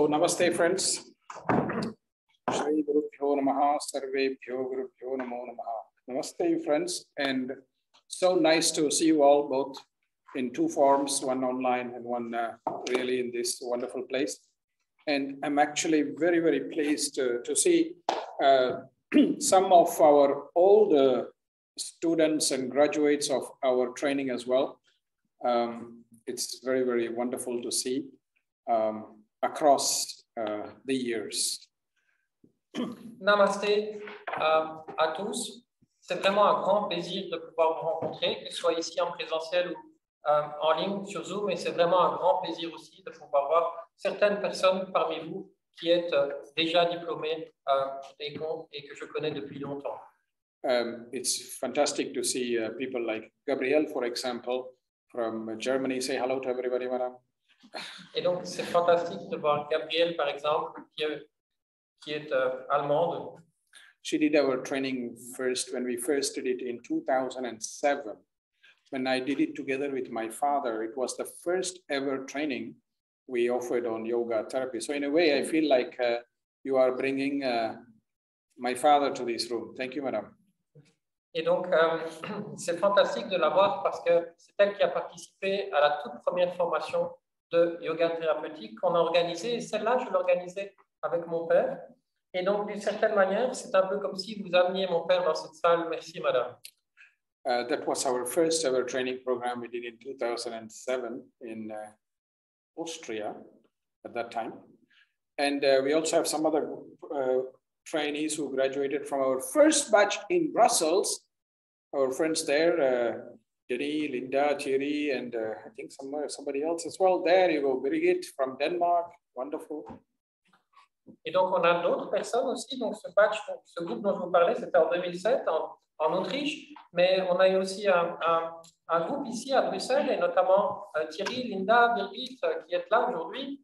So namaste friends. Shri Gurubhyo Namaha, Sarvebhyo Gurubhyo Namo Namaha. Namaste friends, and so nice to see you all both in two forms, one online and one really in this wonderful place. And I'm actually very, very pleased to see some of our old students and graduates of our training as well. It's very, very wonderful to see across the years. Namasté à tous. C'est vraiment un grand plaisir de pouvoir vous rencontrer, que ce soit ici en présentiel ou en ligne sur Zoom. Et c'est vraiment un grand plaisir aussi de pouvoir voir certaines personnes parmi vous qui êtes déjà diplômées des comptes et que je connais depuis longtemps. It's fantastic to see people like Gabrielle, for example, from Germany. Say hello to everybody, madam. Et donc, c'est fantastique de voir Gabrielle, par exemple, qui est allemande. She did our training first when we first did it in 2007. When I did it together with my father, it was the first ever training we offered on yoga therapy. So in a way, I feel like you are bringing my father to this room. Thank you, madam. Et donc, c'est fantastique de la voir parce que c'est elle qui a participé à la toute première formation de yoga thérapeutique qu'on a organisée. Et celle-là, je l'organisais avec mon père. Et donc, d'une certaine manière, c'est un peu comme si vous ameniez mon père dans cette salle. Merci, madame. That was our first ever training program we did in 2007 in Austria at that time. And we also have some other trainees who graduated from our first batch in Brussels. Our friends there, Jenny, Linda, Thierry, and I think somebody else as well. There you go, Birgit from Denmark. Wonderful. Et donc, on a d'autres personnes aussi. Donc, ce batch, ce groupe dont je vous parlais, c'était en 2007 en Autriche. Mais on a eu aussi un groupe ici à Bruxelles, et notamment Thierry, Linda, Birgit, qui est là aujourd'hui.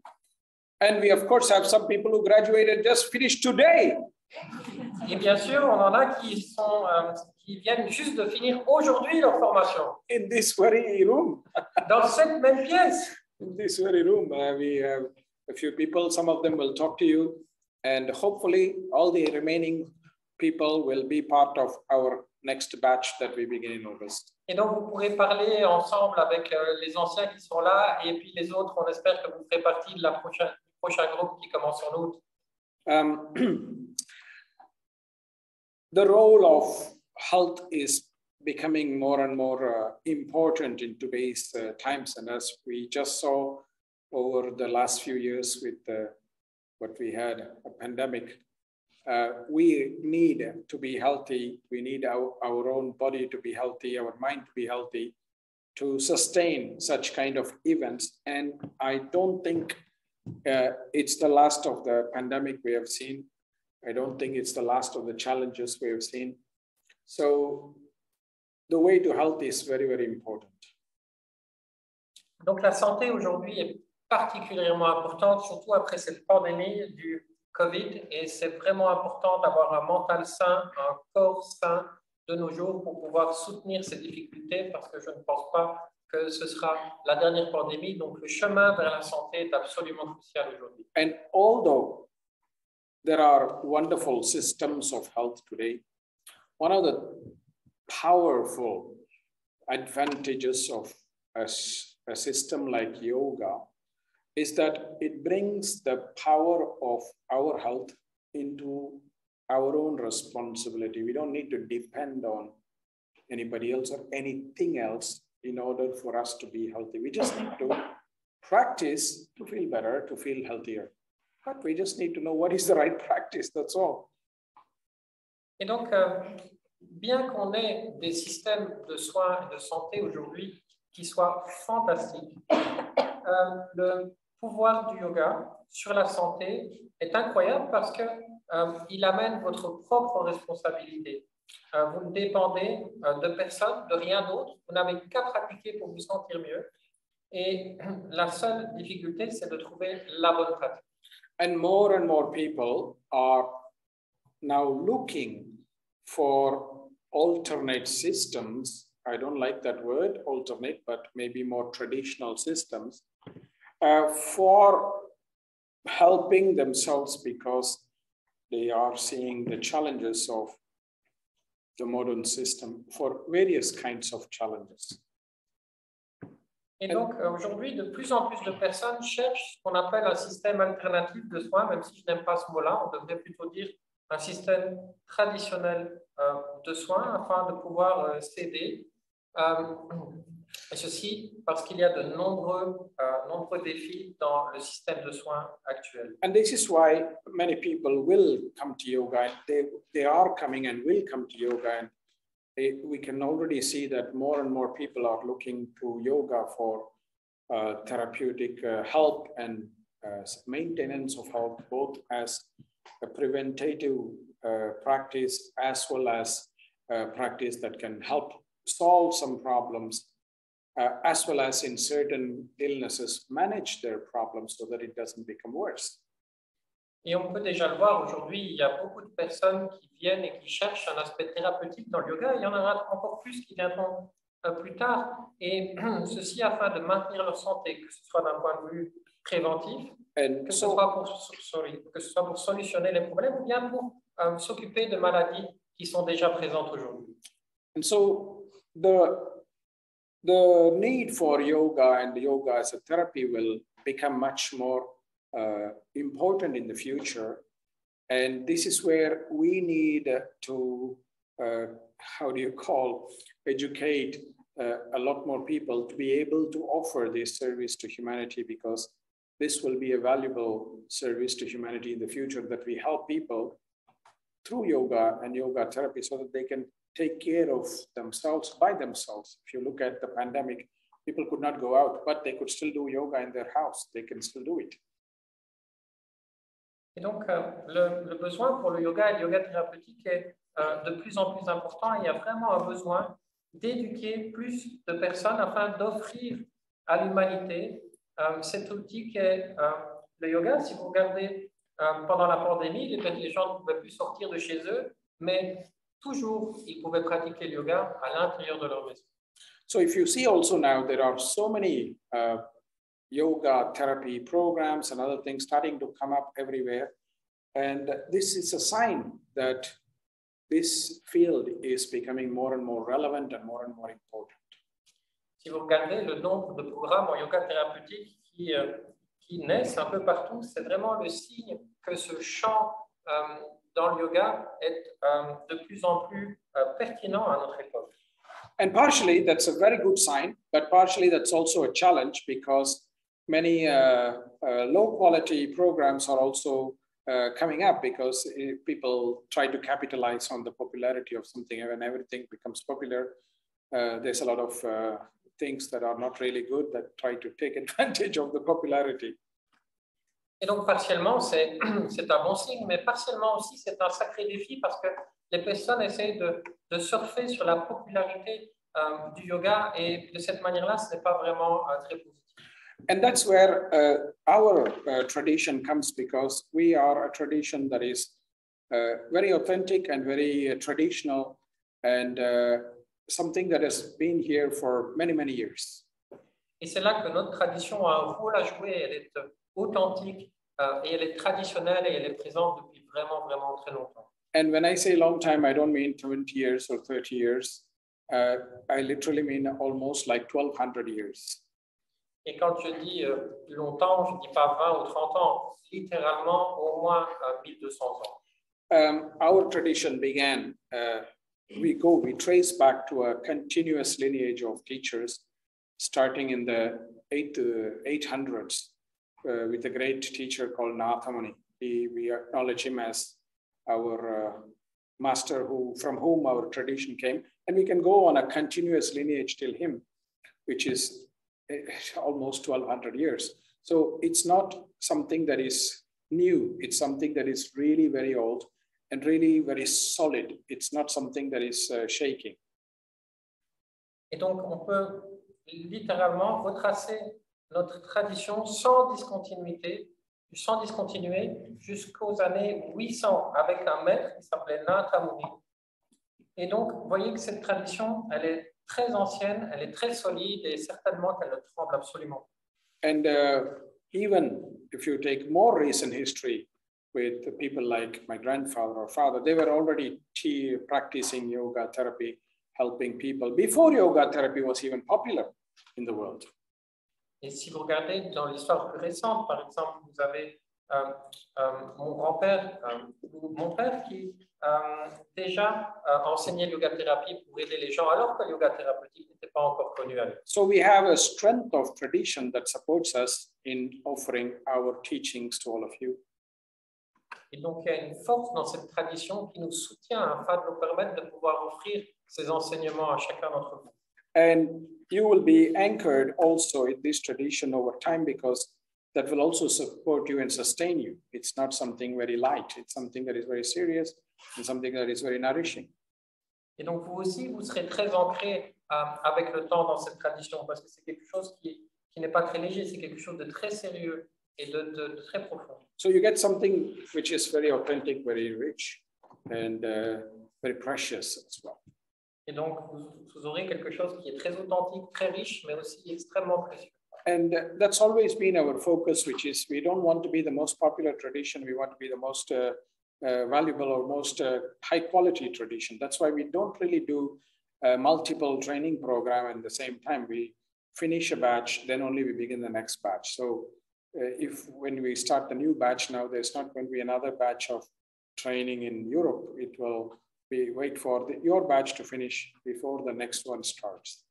And we, of course, have some people who graduated just finished today. Et bien sûr, on en a qui viennent juste de finir aujourd'hui leur formation. In this very room. Dans cette même pièce. In this very room, we have a few people. Some of them will talk to you, and hopefully all the remaining people will be part of our next batch that we begin in August. Et donc, vous pourrez parler ensemble avec les anciens qui sont là, et puis les autres, on espère que vous ferez partie de du prochain groupe qui commence en août. The role of health is becoming more and more important in today's times, and as we just saw over the last few years with what we had, a pandemic, we need to be healthy. We need our own body to be healthy, our mind to be healthy, to sustain such kind of events. And I don't think it's the last of the pandemic we have seen. I don't think it's the last of the challenges we have seen. So the way to health is very, very important. Donc la santé aujourd'hui est particulièrement importante, surtout après cette pandémie du Covid, et c'est vraiment important d'avoir un mental sain, un corps sain de nos jours pour pouvoir soutenir ces difficultés, parce que je ne pense pas que ce sera la dernière pandémie. Donc le chemin vers la santé est absolument crucial aujourd'hui. And although there are wonderful systems of health today, one of the powerful advantages of a system like yoga is that it brings the power of our health into our own responsibility. We don't need to depend on anybody else or anything else in order for us to be healthy. We just need to practice to feel better, to feel healthier. But we just need to know what is the right practice, that's all. Et donc, bien qu'on ait des systèmes de soins et de santé aujourd'hui qui soient fantastiques, le pouvoir du yoga sur la santé est incroyable parce qu'il amène votre propre responsabilité. Vous ne dépendez de personne, de rien d'autre. Vous n'avez qu'à pratiquer pour vous sentir mieux. Et la seule difficulté, c'est de trouver la bonne pratique. And more people are now looking for alternate systems. I don't like that word, alternate, but maybe more traditional systems for helping themselves because they are seeing the challenges of the modern system for various kinds of challenges. Et donc, aujourd'hui, de plus en plus de personnes cherchent ce qu'on appelle un système alternatif de soins, même si je n'aime pas ce mot-là, on devrait plutôt dire un système traditionnel de soins afin de pouvoir s'aider. Et ceci parce qu'il y a de nombreux défis dans le système de soins actuel. And this is why many people will come to yoga. They are coming and will come to yoga. And we can already see that more and more people are looking to yoga for therapeutic help and maintenance of health, both as a preventative practice as well as a practice that can help solve some problems, as well as in certain illnesses, manage their problems so that it doesn't become worse. Et on peut déjà le voir aujourd'hui, il y a beaucoup de personnes qui viennent et qui cherchent un aspect thérapeutique dans le yoga. Il y en aura encore plus qui viendront plus tard. Et ceci afin de maintenir leur santé, que ce soit d'un point de vue préventif, que ce soit pour solutionner les problèmes ou bien pour s'occuper de maladies qui sont déjà présentes aujourd'hui. And so the need for yoga and yoga as a therapy will become much more important in the future. And this is where we need to, educate a lot more people to be able to offer this service to humanity, because this will be a valuable service to humanity in the future, that we help people through yoga and yoga therapy so that they can take care of themselves by themselves. If you look at the pandemic, people could not go out, but they could still do yoga in their house. They can still do it. Et donc, le besoin pour le yoga et le yoga thérapeutique est de plus en plus important. Il y a vraiment un besoin d'éduquer plus de personnes afin d'offrir à l'humanité cet outil qu'est le yoga. Si vous regardez pendant la pandémie, les gens ne pouvaient plus sortir de chez eux, mais toujours, ils pouvaient pratiquer le yoga à l'intérieur de leur maison. So if you see also now, there are so many yoga therapy programs and other things starting to come up everywhere. And this is a sign that this field is becoming more and more relevant and more important. Si vous regardez le nombre de programmes en yoga thérapeutique qui naissent un peu partout, c'est vraiment le signe que ce champ dans le yoga est de plus en plus pertinent à notre époque. And partially that's a very good sign, but partially that's also a challenge, because many low quality programs are also coming up, because people try to capitalize on the popularity of something. When everything becomes popular, there's a lot of things that are not really good that try to take advantage of the popularity. Et donc, partiellement, c'est un bon signe, mais partiellement aussi, c'est un sacré défi, parce que les personnes essayent de surfer sur la popularité du yoga, et de cette manière-là, ce n'est pas vraiment très positif. And that's where our tradition comes, because we are a tradition that is very authentic and very traditional, and something that has been here for many, many years. Et c'est là que notre tradition a un rôle à jouer. Elle est authentique et elle est traditionnelle, et elle est présente depuis vraiment, vraiment très longtemps. And when I say long time, I don't mean 20 years or 30 years. I literally mean almost like 1200 years. Et quand je dis longtemps, je ne dis pas 20 ou 30 ans, littéralement au moins 1200 ans. Our tradition began, we trace back to a continuous lineage of teachers, starting in the 800s with a great teacher called Nathamani. We acknowledge him as our master from whom our tradition came. And we can go on a continuous lineage till him, which is almost 1200 years. So it's not something that is new. It's something that is really very old and really very solid. It's not something that is shaking. Et donc, on peut littéralement retracer notre tradition sans discontinuer jusqu'aux années 800 avec un maître qui s'appelait Nathamuni. Et donc, vous voyez que cette tradition, elle est très ancienne, elle est très solide, et certainement qu'elle ne tremble absolument. And even if you take more recent history with the people like my grandfather or father, they were already practicing yoga therapy, helping people before yoga therapy was even popular in the world. Et si vous regardez dans l'histoire plus récente, par exemple, vous avez mon grand-père, mon père qui déjà enseignait le yoga thérapie pour aider les gens, alors que le yoga thérapeutique n'était pas encore connu à l'époque. So we have a strength of tradition that supports us in offering our teachings to all of you. Et donc, il y a une force dans cette tradition qui nous soutient afin de nous permettre de pouvoir offrir ces enseignements à chacun d'entre vous. And you will be anchored also in this tradition over time because that will also support you and sustain you. It's not something very light. It's something that is very serious and something that is very nourishing. Et donc, vous aussi, vous serez très ancré avec le temps dans cette tradition parce que c'est quelque chose qui n'est pas très léger, c'est quelque chose de très sérieux et de très profond. So you get something which is very authentic, very rich, and very precious as well. Et donc, vous aurez quelque chose qui est très authentique, très riche, mais aussi extrêmement précieux. And that's always been our focus, which is we don't want to be the most popular tradition. We want to be the most valuable or most high quality tradition. That's why we don't really do a multiple training program at the same time. We finish a batch, then only we begin the next batch. So if when we start the new batch now, there's not going to be another batch of training in Europe. It will be wait for your batch to finish before the next one starts.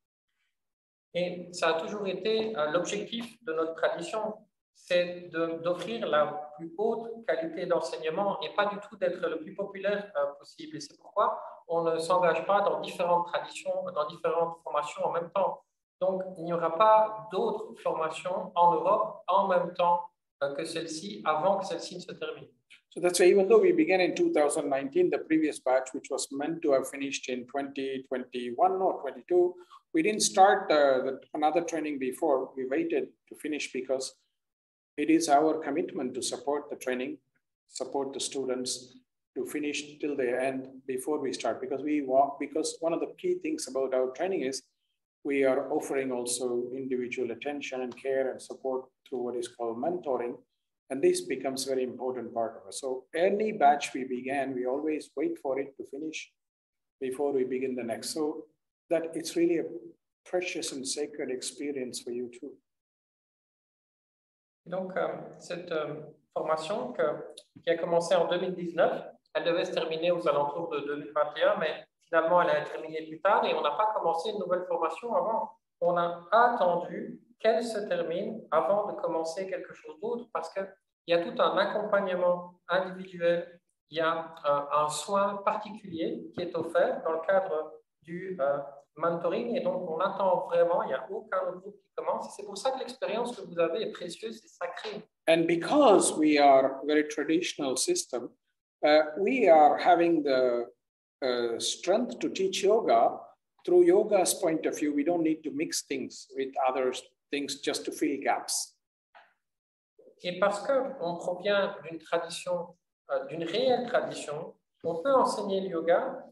Et ça a toujours été l'objectif de notre tradition, c'est d'offrir la plus haute qualité d'enseignement et pas du tout d'être le plus populaire possible. Et c'est pourquoi on ne s'engage pas dans différentes traditions, dans différentes formations en même temps. Donc, il n'y aura pas d'autres formations en Europe en même temps que celle-ci, avant que celle-ci ne se termine. So that's why even though we began in 2019, the previous batch, which was meant to have finished in 2021 or 22, we didn't start another training before. We waited to finish because it is our commitment to support the training, support the students, to finish till the end before we start. Because one of the key things about our training is we are offering also individual attention and care and support through what is called mentoring. And this becomes a very important part of it. So any batch we began, we always wait for it to finish before we begin the next. So that it's really a precious and sacred experience for you too. Donc, cette formation qui a commencé en 2019, elle devait se terminer aux alentours de 2021, mais finalement, elle a terminé plus tard et on n'a pas commencé une nouvelle formation avant. On a attendu qu'elle se termine avant de commencer quelque chose d'autre parce qu'il y a tout un accompagnement individuel, il y a un soin particulier qui est offert dans le cadre du mentoring et donc on attend vraiment, il n'y a aucun autre groupe qui commence. C'est pour ça que l'expérience que vous avez est précieuse et sacrée. And because we are a very traditional system, we are having the strength to teach yoga. Through yoga's point of view, we don't need to mix things with other things just to fill gaps. Et parce qu'on provient d'une tradition, d'une réelle tradition, on peut enseigner le yoga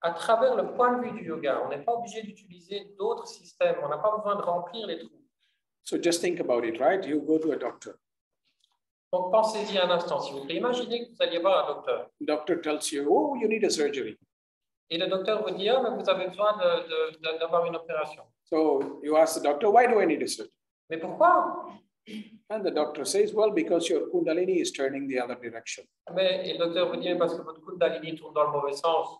à travers le point de vue du yoga. On n'est pas obligé d'utiliser d'autres systèmes. On n'a pas besoin de remplir les trous. So just think about it, right? You go to a doctor. Donc pensez-y un instant, s'il vous plaît. Imaginez que vous alliez voir un docteur. The doctor tells you, oh, you need a surgery. Et le docteur vous dit, ah, mais vous avez besoin d'avoir une opération. So you ask the doctor, why do I need a surgery? Mais pourquoi? And the doctor says, well, because your kundalini is turning the other direction. Et le docteur vous dit, mais parce que votre kundalini tourne dans le mauvais sens.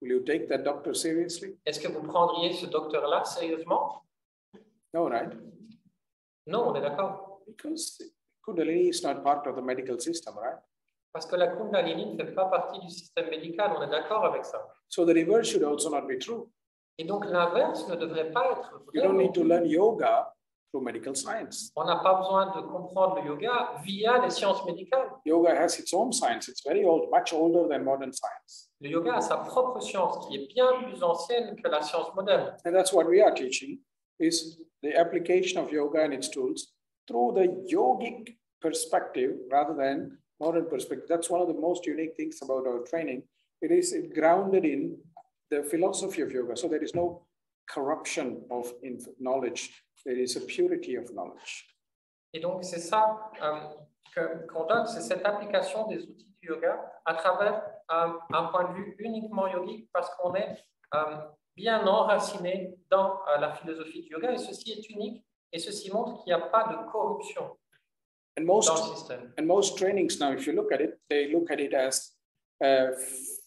Will you take that doctor seriously? Est-ce que vous prendriez ce docteur-là sérieusement? No, right? Non, on est d'accord. Because kundalini is not part of the medical system, right? Parce que la kundalini ne fait pas partie du système médical, on est d'accord avec ça. So the reverse should also not be true. Et donc l'inverse ne devrait pas être vrai. You don't need to learn yoga through medical science. On n'a pas besoin de comprendre le yoga via les sciences médicales. Yoga has its own science. It's very old, much older than modern science. Le yoga a sa propre science qui est bien plus ancienne que la science moderne. And that's what we are teaching, is the application of yoga and its tools through the yogic perspective rather than modern perspective. That's one of the most unique things about our training. It is grounded in the philosophy of yoga. So there is no corruption of knowledge. There is a purity of knowledge. Et donc, c'est ça qu'on donne, c'est cette application des outils du yoga à travers un point de vue uniquement yogique parce qu'on est bien enraciné dans la philosophie du yoga et ceci est unique et ceci montre qu'il n'y a pas de corruption dans le système. And most trainings now, if you look at it, they look at it as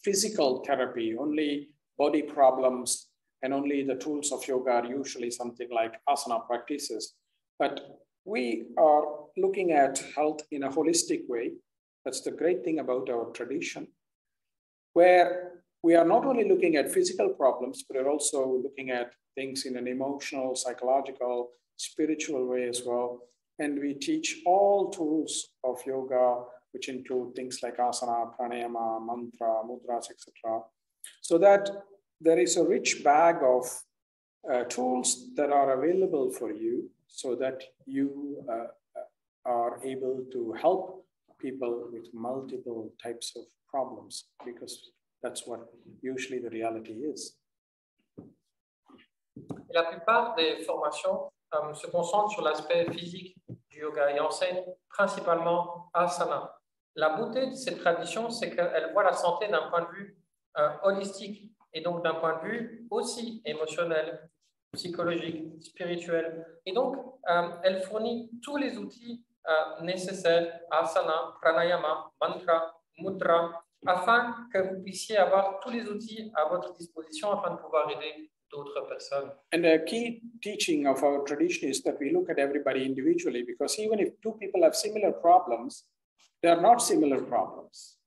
physical therapy, only body problems and only the tools of yoga are usually something like asana practices. But we are looking at health in a holistic way. That's the great thing about our tradition, where we are not only looking at physical problems, but we're also looking at things in an emotional, psychological, spiritual way as well. And we teach all tools of yoga, which include things like asana, pranayama, mantra, mudras, etc. So that there is a rich bag of tools that are available for you so that you are able to help people with multiple types of problems, because that's what usually the reality is. Et la plupart des formations se concentrent sur l'aspect physique du yoga et enseignent principalement asana. La beauté de cette tradition, c'est qu'elle voit la santé d'un point de vue holistique et donc d'un point de vue aussi émotionnel, psychologique, spirituel. Et donc, elle fournit tous les outils nécessaires, asana, pranayama, mantra, mudra, afin que vous puissiez avoir tous les outils à votre disposition afin de pouvoir aider d'autres personnes. And a key teaching of our tradition is that we look at everybody individually, because even if two people have similar problems, they are not similar problems.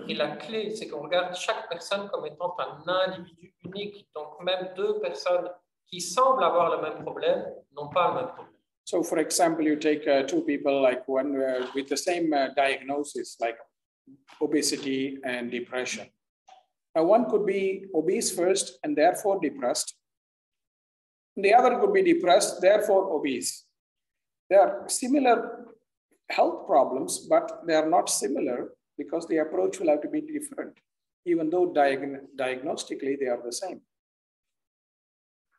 Et la clé, c'est qu'on regarde chaque personne comme étant un individu unique. Donc, même deux personnes qui semblent avoir le même problème n'ont pas le même problème. So, for example, you take two people like one with the same diagnosis, like obesity and depression. Now, one could be obese first and therefore depressed. The other could be depressed, therefore obese. They are similar health problems, but they are not similar because the approach will have to be different, even though diagnostically they are the same.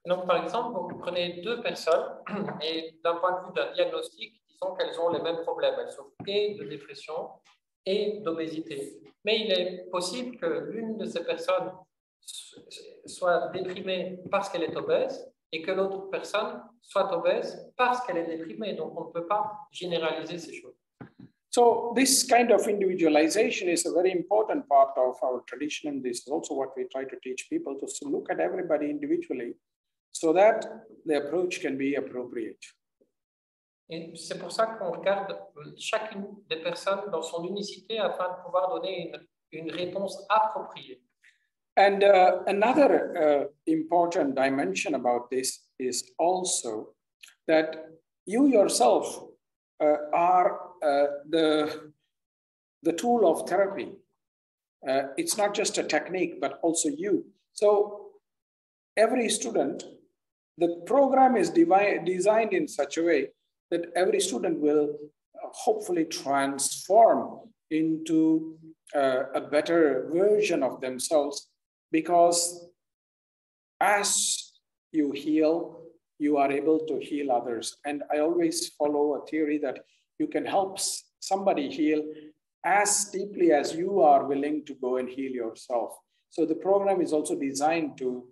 Donc, par exemple, vous prenez deux personnes et d'un point de vue d'un diagnostic, disons qu'elles ont les mêmes problèmes. Elles souffrent et de dépression et d'obésité. Mais il est possible que l'une de ces personnes soit déprimée parce qu'elle est obèse et que l'autre personne soit obèse parce qu'elle est déprimée. Donc, on ne peut pas généraliser ces choses. So this kind of individualization is a very important part of our tradition, and this is also what we try to teach people, to look at everybody individually so that the approach can be appropriate. Et c'est pour ça qu'on regarde chacune des personnes dans son unicité afin de pouvoir donner une réponse appropriée. And another important dimension about this is also that you yourself are the tool of therapy. It's not just a technique, but also you. So every student, the program is designed in such a way that every student will hopefully transform into a better version of themselves, because as you heal, you are able to heal others. And I always follow a theory that you can help somebody heal as deeply as you are willing to go and heal yourself. So the program is also designed to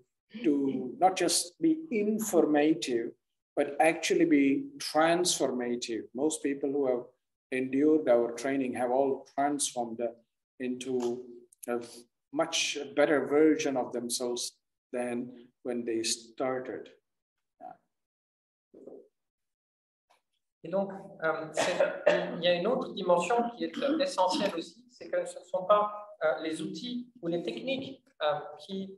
not just be informative, but actually be transformative. Most people who have endured our training have all transformed into a much better version of themselves than when they started. Et donc, il y a une autre dimension qui est essentielle aussi, c'est que ce ne sont pas les outils ou les techniques qui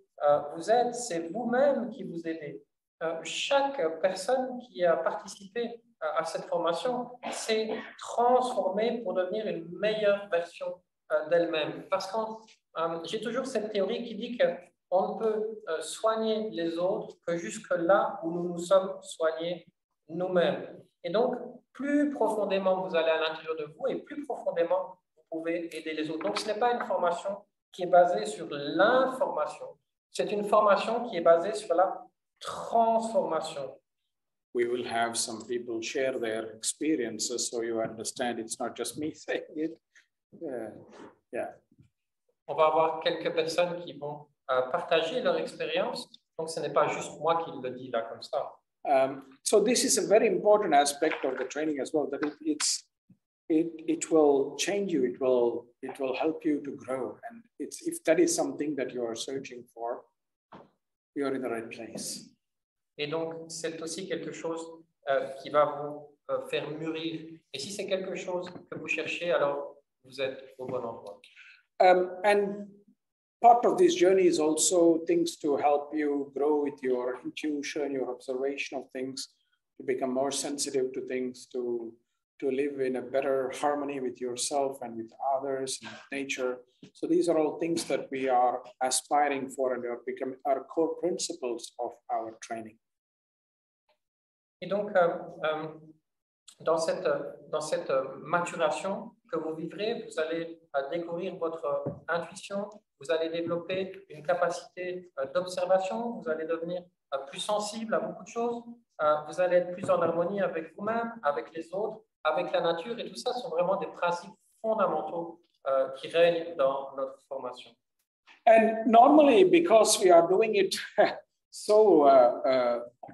vous aident, c'est vous-même qui vous aidez. Chaque personne qui a participé à cette formation s'est transformée pour devenir une meilleure version d'elle-même. Parce que j'ai toujours cette théorie qui dit qu'on ne peut soigner les autres que jusque là où nous nous sommes soignés nous-mêmes. Et donc, plus profondément vous allez à l'intérieur de vous et plus profondément vous pouvez aider les autres. Donc, ce n'est pas une formation qui est basée sur l'information. C'est une formation qui est basée sur la transformation. we will have some people share their experiences so you understand it's not just me saying it. Yeah. On va avoir quelques personnes qui vont partager leur expérience. Donc, ce n'est pas juste moi qui le dis là comme ça. So this is a very important aspect of the training as well, that it will change you, it will help you to grow. And if that is something that you are searching for, you are in the right place. Et donc, c'est aussi quelque chose qui va vous faire mûrir. Et si c'est quelque chose que vous cherchez, alors vous êtes au bon endroit. And part of this journey is also things to help you grow with your intuition, your observation of things, to become more sensitive to things, to live in a better harmony with yourself and with others and with nature. So these are all things that we are aspiring for and are becoming our core principles of our training. Et donc, dans cette maturation que vous vivrez, vous allez découvrir votre intuition, vous allez développer une capacité d'observation, vous allez devenir plus sensible à beaucoup de choses, vous allez être plus en harmonie avec vous-même, avec les autres, avec la nature, et tout ça sont vraiment des principes fondamentaux qui règnent dans notre formation. And normally, because we are doing it so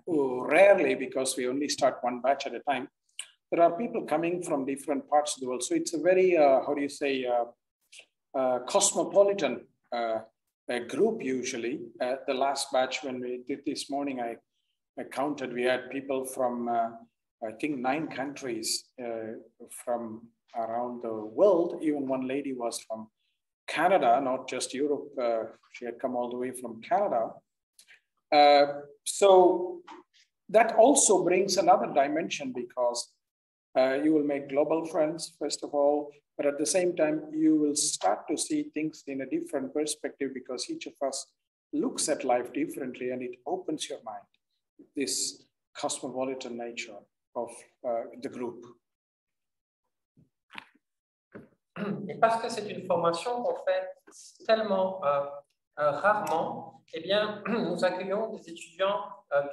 rarely, because we only start one batch at a time, there are people coming from different parts of the world. So it's a very, how do you say, cosmopolitan group usually. The last batch when we did this morning, I counted, we had people from, I think 9 countries from around the world. Even one lady was from Canada, not just Europe. She had come all the way from Canada. So that also brings another dimension, because you will make global friends, first of all, but at the same time, you will start to see things in a different perspective, because each of us looks at life differently, and it opens your mind, this cosmopolitan nature of the group. Et parce que c'est une formation qu'on fait tellement rarement, eh bien, nous accueillons des étudiants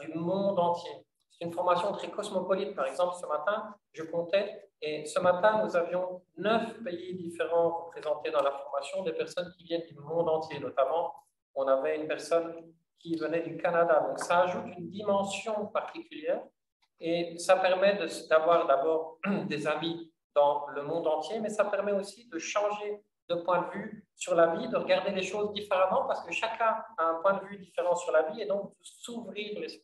du monde entier. C'est une formation très cosmopolite. Par exemple, ce matin, je comptais, et ce matin, nous avions 9 pays différents représentés dans la formation, des personnes qui viennent du monde entier. Notamment, on avait une personne qui venait du Canada. Donc, ça ajoute une dimension particulière, et ça permet d'avoir d'abord des amis dans le monde entier, mais ça permet aussi de changer de point de vue sur la vie, de regarder les choses différemment, parce que chacun a un point de vue différent sur la vie, et donc de s'ouvrir l'esprit.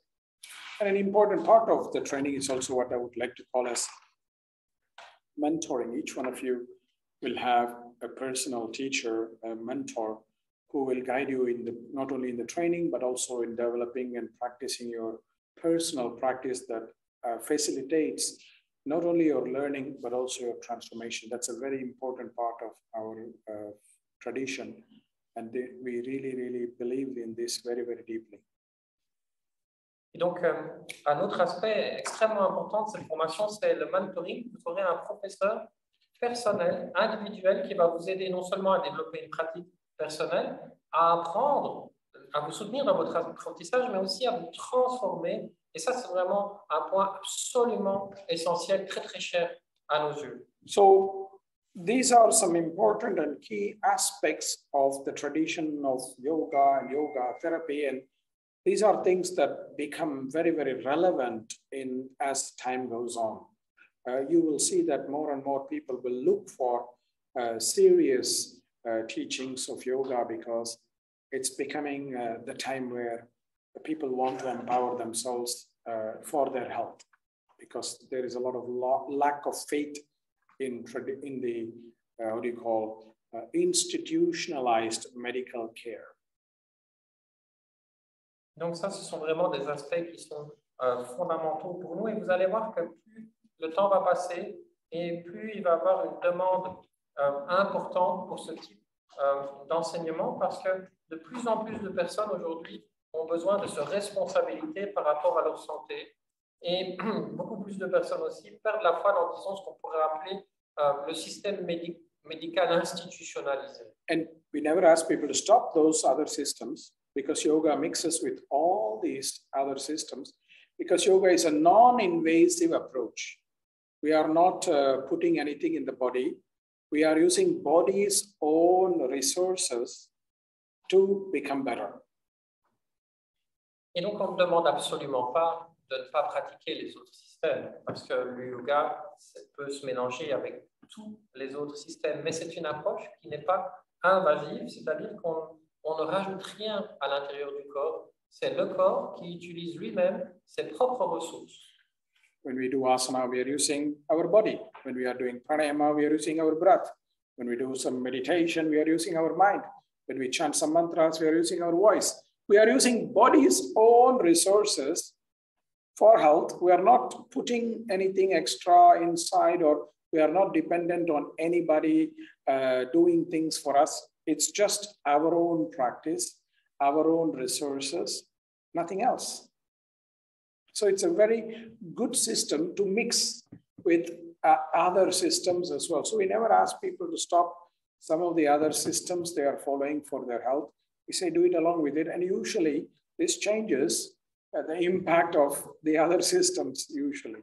And an important part of the training is also what I would like to call as mentoring. Each one of you will have a personal teacher, a mentor, who will guide you in not only in the training, but also in developing and practicing your personal practice that facilitates not only your learning, but also your transformation. That's a very important part of our tradition. And we really, really believe in this very, very deeply. Et donc, un autre aspect extrêmement important de cette formation, c'est le mentoring. Vous aurez un professeur personnel, individuel, qui va vous aider non seulement à développer une pratique personnelle, à apprendre, à vous soutenir dans votre apprentissage, mais aussi à vous transformer. Et ça, c'est vraiment un point absolument essentiel, très, très cher à nos yeux. So, these are some important and key aspects of the tradition of yoga and yoga therapy. And these are things that become very, very relevant as time goes on. You will see that more and more people will look for serious teachings of yoga, because it's becoming the time where the people want to empower themselves for their health, because there is a lot of lack of faith in the what do you call institutionalized medical care. Donc ça, ce sont vraiment des aspects qui sont fondamentaux pour nous, et vous allez voir que plus le temps va passer et plus il va y avoir une demande importante pour ce type d'enseignement, parce que de plus en plus de personnes aujourd'hui ont besoin de se responsabiliser par rapport à leur santé, et beaucoup plus de personnes aussi perdent la foi dans, disons, ce qu'on pourrait appeler le système médical institutionnalisé. And we never ask people to stop those other systems, because yoga mixes with all these other systems. because yoga is a non-invasive approach. We are not putting anything in the body. We are using body's own resources to become better. Et donc, on ne demande absolument pas de ne pas pratiquer les autres systèmes, parce que le yoga peut se mélanger avec tous les autres systèmes, mais c'est une approche qui n'est pas invasive, c'est-à-dire qu'on ne rajoute rien à l'intérieur du corps. C'est le corps qui utilise lui-même ses propres ressources. When we do asana, we are using our body. When we are doing pranayama, we are using our breath. When we do some meditation, we are using our mind. When we chant some mantras, we are using our voice. We are using body's own resources for health. We are not putting anything extra inside, or we are not dependent on anybody doing things for us. It's just our own practice, our own resources, nothing else. So it's a very good system to mix with other systems as well. So we never ask people to stop some of the other systems they are following for their health. We say do it along with it. And usually this changes the impact of the other systems usually.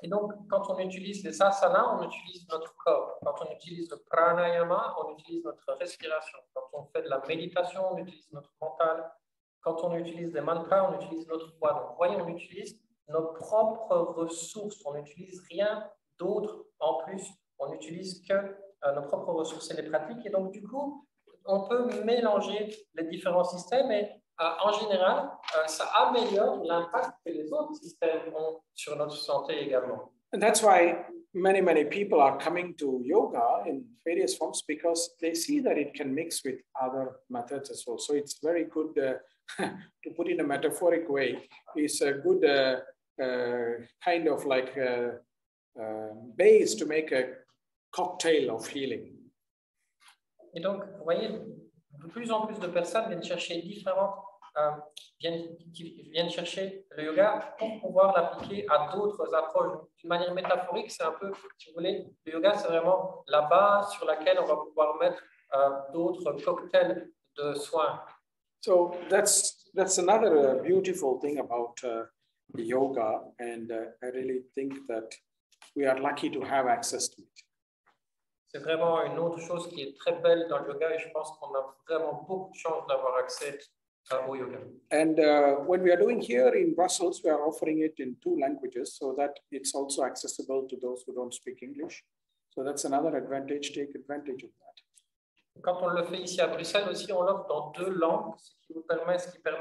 Et donc, quand on utilise les asanas, on utilise notre corps. Quand on utilise le pranayama, on utilise notre respiration. Quand on fait de la méditation, on utilise notre mental. Quand on utilise des mantras, on utilise notre voix. Donc, vous voyez, on utilise nos propres ressources. On n'utilise rien d'autre en plus. On n'utilise que nos propres ressources et les pratiques. Et donc, du coup, on peut mélanger les différents systèmes et en général, ça améliore l'impact que les autres systèmes ont sur notre santé également. And that's why many people are coming to yoga in various forms, because they see that it can mix with other methods as well. So it's very good to put in a metaphoric way. It's a good kind of like base to make a cocktail of healing. Et donc, vous voyez, de plus en plus de personnes viennent chercher viennent chercher le yoga pour pouvoir l'appliquer à d'autres approches. D'une manière métaphorique, c'est un peu, si vous voulez, le yoga, c'est vraiment la base sur laquelle on va pouvoir mettre d'autres cocktails de soins. So that's another beautiful thing about yoga, and I really think that we are lucky to have access to it. C'est vraiment une autre chose qui est très belle dans le yoga, et je pense qu'on a vraiment beaucoup de chance d'avoir accès au yoga. And when we are doing here in Brussels, we are offering it in 2 languages so that it's also accessible to those who don't speak English. So that's another advantage. Take advantage of that. Quand on le fait ici à Bruxelles aussi, on l'offre dans 2 langues, ce qui permet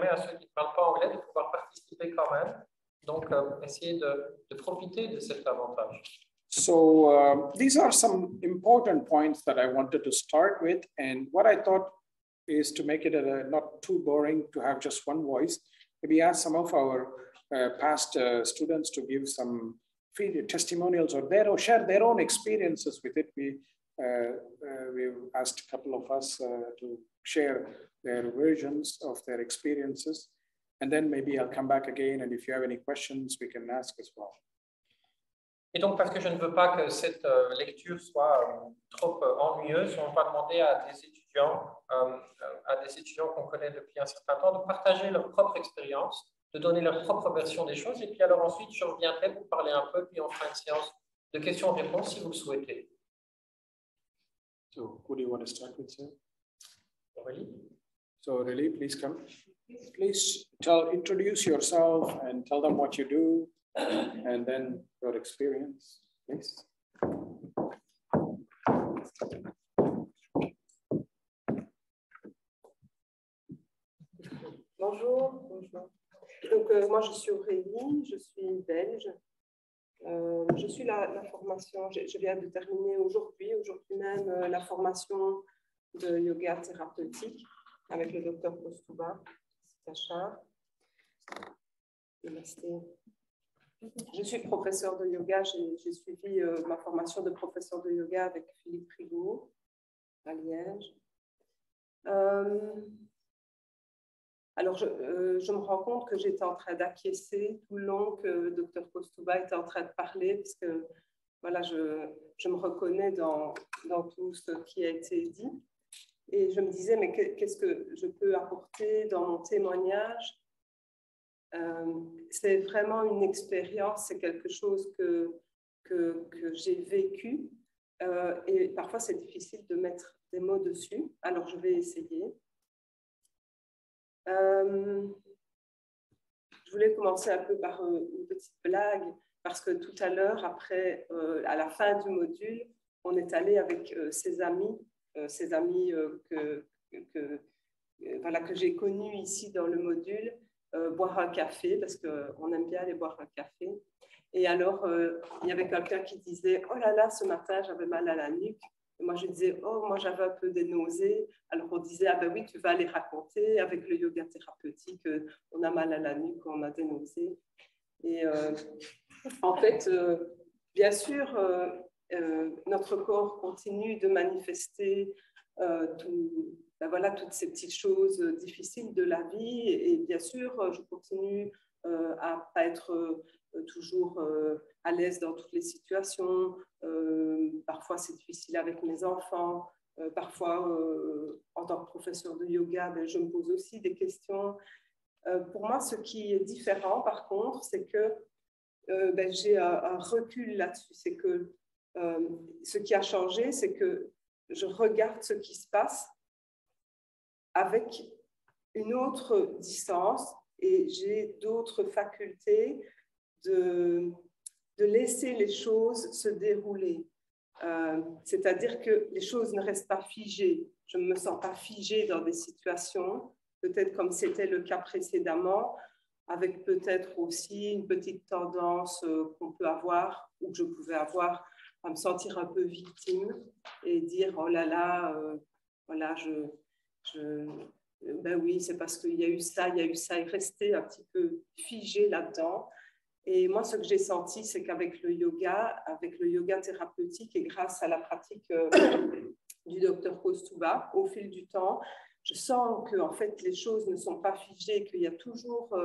à ceux qui ne parlent pas anglais de pouvoir participer quand même. Donc, essayez de profiter de cet avantage. So these are some important points that I wanted to start with. And what I thought is to make it not too boring to have just one voice. Maybe ask some of our past students to give some testimonials or share their own experiences with it. We've asked a couple of us to share their versions of their experiences. And then maybe I'll come back again. And if you have any questions, we can ask as well. Et donc, parce que je ne veux pas que cette lecture soit trop ennuyeuse, on va demander à des étudiants qu'on connaît depuis un certain temps de partager leur propre expérience, de donner leur propre version des choses. Et puis alors ensuite, je reviendrai pour parler un peu, puis on fera une séance de questions-réponses si vous le souhaitez. So, who do you want to start with, sir? Aurélie? So, Aurélie, please come. Please introduce yourself and tell them what you do, and then your experience, please. Bonjour. Donc, moi, je suis Aurélie, je suis belge. Je suis la formation, je viens de terminer aujourd'hui même, la formation de yoga thérapeutique avec le docteur Kausthub, Desikachar. Je suis professeur de yoga, j'ai suivi ma formation de professeur de yoga avec Philippe Rigaud à Liège. Alors, je me rends compte que j'étais en train d'acquiescer tout le long que le docteur Kausthub était en train de parler, parce que voilà, je me reconnais dans tout ce qui a été dit. Et je me disais, mais qu'est-ce que je peux apporter dans mon témoignage c'est vraiment une expérience, c'est quelque chose que j'ai vécu. Et parfois, c'est difficile de mettre des mots dessus. Alors, je vais essayer. Je voulais commencer un peu par une petite blague, parce que tout à l'heure, après, à la fin du module, on est allé avec ses amis voilà, que j'ai connus ici dans le module, boire un café, parce qu'on aime bien aller boire un café. Et alors, il y avait quelqu'un qui disait « Oh là là, ce matin, j'avais mal à la nuque ». Et moi, je disais « Oh, moi, j'avais un peu des nausées ». Alors, on disait « Ah ben oui, tu vas aller raconter, avec le yoga thérapeutique, on a mal à la nuque, on a des nausées ». Et en fait, bien sûr, notre corps continue de manifester voilà, toutes ces petites choses difficiles de la vie. Et bien sûr, je continue à ne pas être toujours à l'aise dans toutes les situations. Parfois, c'est difficile avec mes enfants. Parfois, en tant que professeur de yoga, je me pose aussi des questions. Pour moi, ce qui est différent, par contre, c'est que j'ai un recul là-dessus. C'est que ce qui a changé, c'est que je regarde ce qui se passe avec une autre distance et j'ai d'autres facultés de laisser les choses se dérouler. C'est-à-dire que les choses ne restent pas figées. Je ne me sens pas figée dans des situations, peut-être comme c'était le cas précédemment, avec peut-être aussi une petite tendance qu'on peut avoir, ou que je pouvais avoir, à me sentir un peu victime et dire « Oh là là, voilà, ben oui, c'est parce qu'il y a eu ça, et rester un petit peu figé là-dedans. » Et moi, ce que j'ai senti, c'est qu'avec le yoga thérapeutique et grâce à la pratique du docteur Kausthub, au fil du temps, je sens que en fait, les choses ne sont pas figées, qu'il y a toujours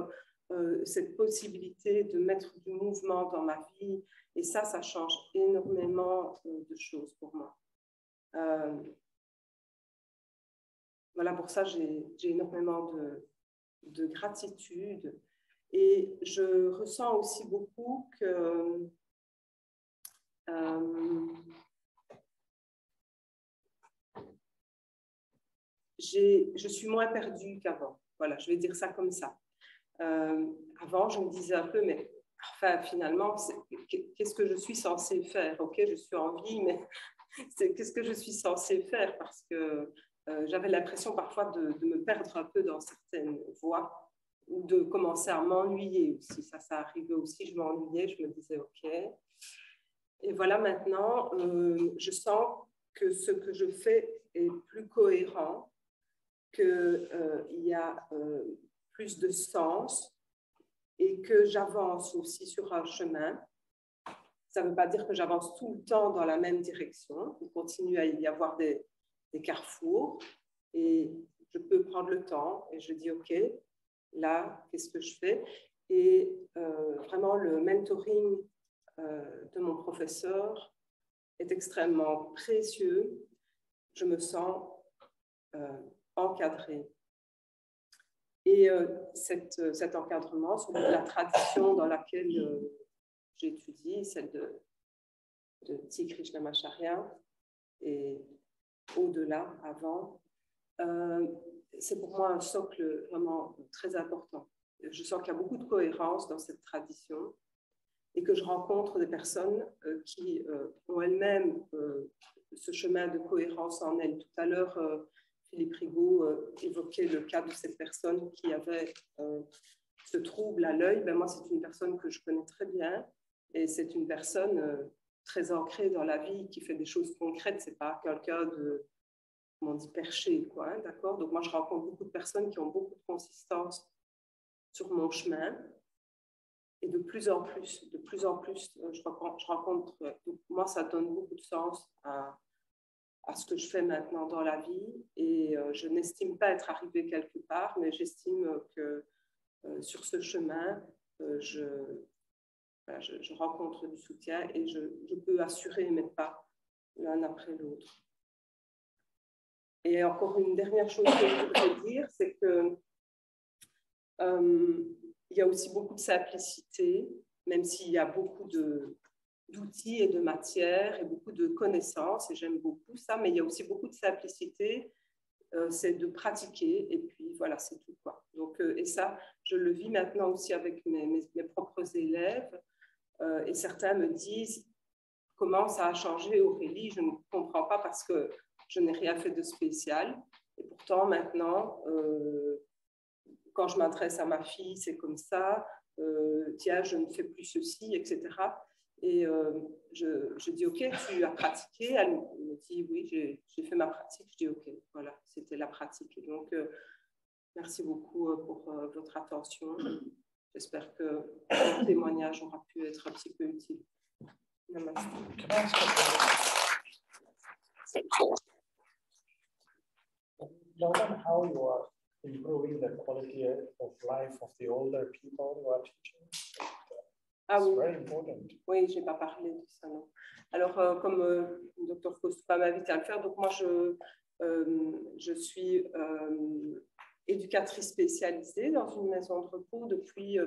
cette possibilité de mettre du mouvement dans ma vie. Et ça change énormément de choses pour moi. Voilà, pour ça, j'ai énormément de gratitude. Et je ressens aussi beaucoup que je suis moins perdue qu'avant. Voilà, je vais dire ça comme ça. Avant, je me disais un peu, mais enfin, finalement, qu'est-ce que je suis censée faire? Ok, je suis en vie, mais qu'est-ce que je suis censée faire? Parce que j'avais l'impression parfois de me perdre un peu dans certaines voies ou de commencer à m'ennuyer aussi. Ça arrivait aussi, je m'ennuyais, je me disais ok. Et voilà, maintenant, je sens que ce que je fais est plus cohérent, qu'il y a plus de sens et que j'avance aussi sur un chemin. Ça ne veut pas dire que j'avance tout le temps dans la même direction. Il continue à y avoir des carrefours et je peux prendre le temps et je dis ok, là, qu'est-ce que je fais? Et vraiment, le mentoring de mon professeur est extrêmement précieux. Je me sens encadrée. Et cet encadrement, sur la tradition dans laquelle j'étudie, celle de Desikachar et au-delà, avant, c'est pour moi un socle vraiment très important. Je sens qu'il y a beaucoup de cohérence dans cette tradition et que je rencontre des personnes qui ont elles-mêmes ce chemin de cohérence en elles. Tout à l'heure, Philippe Rigaud évoquait le cas de cette personne qui avait ce trouble à l'œil. Ben, moi, c'est une personne que je connais très bien et c'est une personne très ancrée dans la vie, qui fait des choses concrètes. C'est pas quelqu'un de, comment on dit, perché, quoi, hein, d'accord? Donc moi, je rencontre beaucoup de personnes qui ont beaucoup de consistance sur mon chemin. Et de plus en plus, je rencontre, moi, ça donne beaucoup de sens à ce que je fais maintenant dans la vie. Et je n'estime pas être arrivée quelque part, mais j'estime que sur ce chemin, je rencontre du soutien et je peux assurer mes pas l'un après l'autre. Et encore une dernière chose que je voudrais dire, c'est que Il y a aussi beaucoup de simplicité, même s'il y a beaucoup d'outils et de matières et beaucoup de connaissances, et j'aime beaucoup ça, mais il y a aussi beaucoup de simplicité, c'est de pratiquer, et puis voilà, c'est tout, quoi. Donc, et ça, je le vis maintenant aussi avec mes propres élèves, et certains me disent comment ça a changé, Aurélie, je ne comprends pas parce que je n'ai rien fait de spécial, et pourtant maintenant, quand je m'adresse à ma fille, c'est comme ça, tiens, je ne fais plus ceci, etc. Et je dis, OK, tu as pratiqué? Elle me dit, oui, j'ai fait ma pratique. Je dis, OK, voilà, c'était la pratique. Et donc, merci beaucoup pour votre attention. J'espère que mon témoignage aura pu être un petit peu utile. Namaste. Learn how you are improving the quality of life of the older people you are teaching. Ah oui. Very important. Oui, je n'ai pas parlé de ça, non. Alors, comme le docteur Kausthub m'a invité à le faire, donc moi, je suis éducatrice spécialisée dans une maison de repos depuis,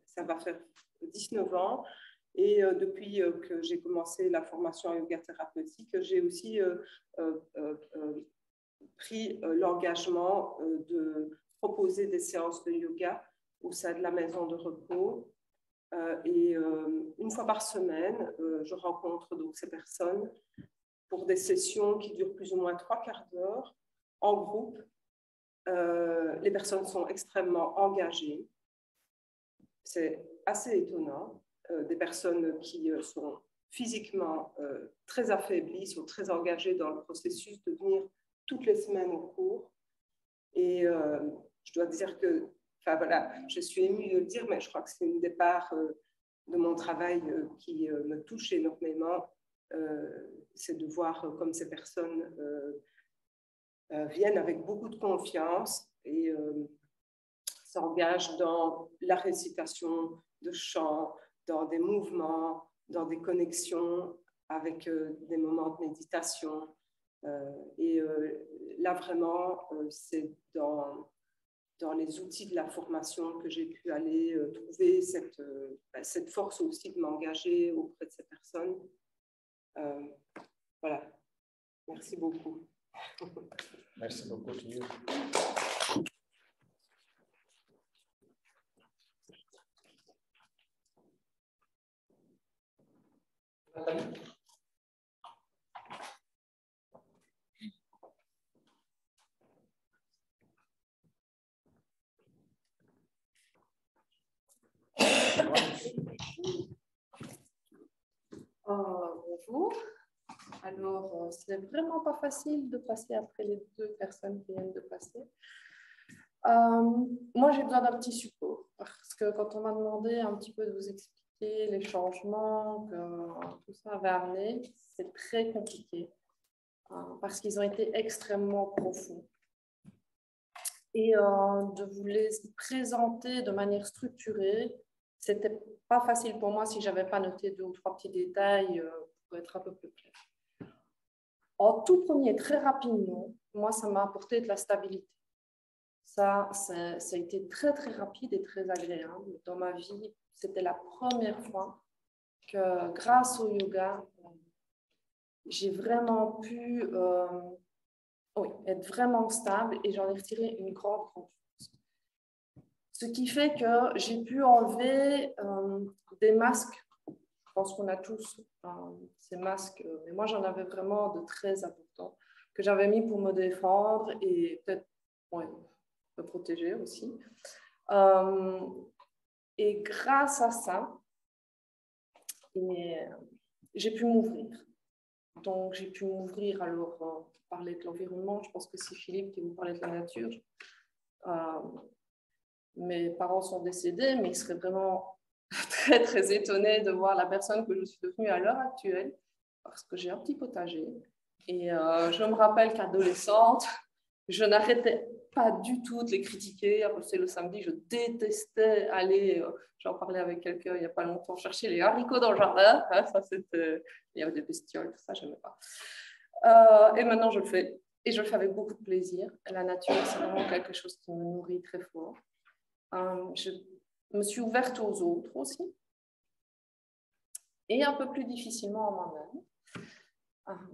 ça va faire 19 ans. Et depuis que j'ai commencé la formation en yoga thérapeutique, j'ai aussi pris l'engagement de proposer des séances de yoga au sein de la maison de repos. Et une fois par semaine, je rencontre donc ces personnes pour des sessions qui durent plus ou moins 3/4 d'heure en groupe. Les personnes sont extrêmement engagées. C'est assez étonnant. Des personnes qui sont physiquement très affaiblies, sont très engagées dans le processus de venir toutes les semaines au cours. Et je dois dire que, enfin voilà, je suis émue de le dire, mais je crois que c'est une des parts de mon travail qui me touche énormément. C'est de voir comme ces personnes viennent avec beaucoup de confiance et s'engagent dans la récitation de chants, dans des mouvements, dans des connexions avec des moments de méditation. Et là, vraiment, c'est dans les outils de la formation que j'ai pu aller trouver cette force aussi de m'engager auprès de ces personnes. Voilà. Merci beaucoup. Merci beaucoup to you. Bonjour. Alors, c'est vraiment pas facile de passer après les deux personnes qui viennent de passer. Moi, j'ai besoin d'un petit support parce que quand on m'a demandé un petit peu de vous expliquer les changements que tout ça avait amené, c'est très compliqué parce qu'ils ont été extrêmement profonds. Et de vous les présenter de manière structurée, c'était pas facile pour moi si j'avais pas noté 2 ou 3 petits détails pour être un peu plus clair. En tout premier, très rapidement, moi, ça m'a apporté de la stabilité. Ça a été très, très rapide et très agréable. Dans ma vie, c'était la première fois que, grâce au yoga, j'ai vraiment pu être vraiment stable et j'en ai retiré une grande confiance. Ce qui fait que j'ai pu enlever des masques. Je pense qu'on a tous ces masques, mais moi j'en avais vraiment de très importants que j'avais mis pour me défendre et peut-être me protéger aussi. Et grâce à ça, j'ai pu m'ouvrir. Donc j'ai pu m'ouvrir, alors parler de l'environnement, je pense que c'est Philippe qui vous parlait de la nature. Mes parents sont décédés, mais ils seraient vraiment très, très étonnés de voir la personne que je suis devenue à l'heure actuelle, parce que j'ai un petit potager. Et je me rappelle qu'adolescente, je n'arrêtais pas du tout de les critiquer. C'est le samedi, je détestais aller, j'en parlais avec quelqu'un il n'y a pas longtemps, chercher les haricots dans le jardin. Ça, c'était, il y avait des bestioles, tout ça, je n'aimais pas. Et maintenant, je le fais. Et je le fais avec beaucoup de plaisir. La nature, c'est vraiment quelque chose qui me nourrit très fort. me suis ouverte aux autres aussi, et un peu plus difficilement à moi-même.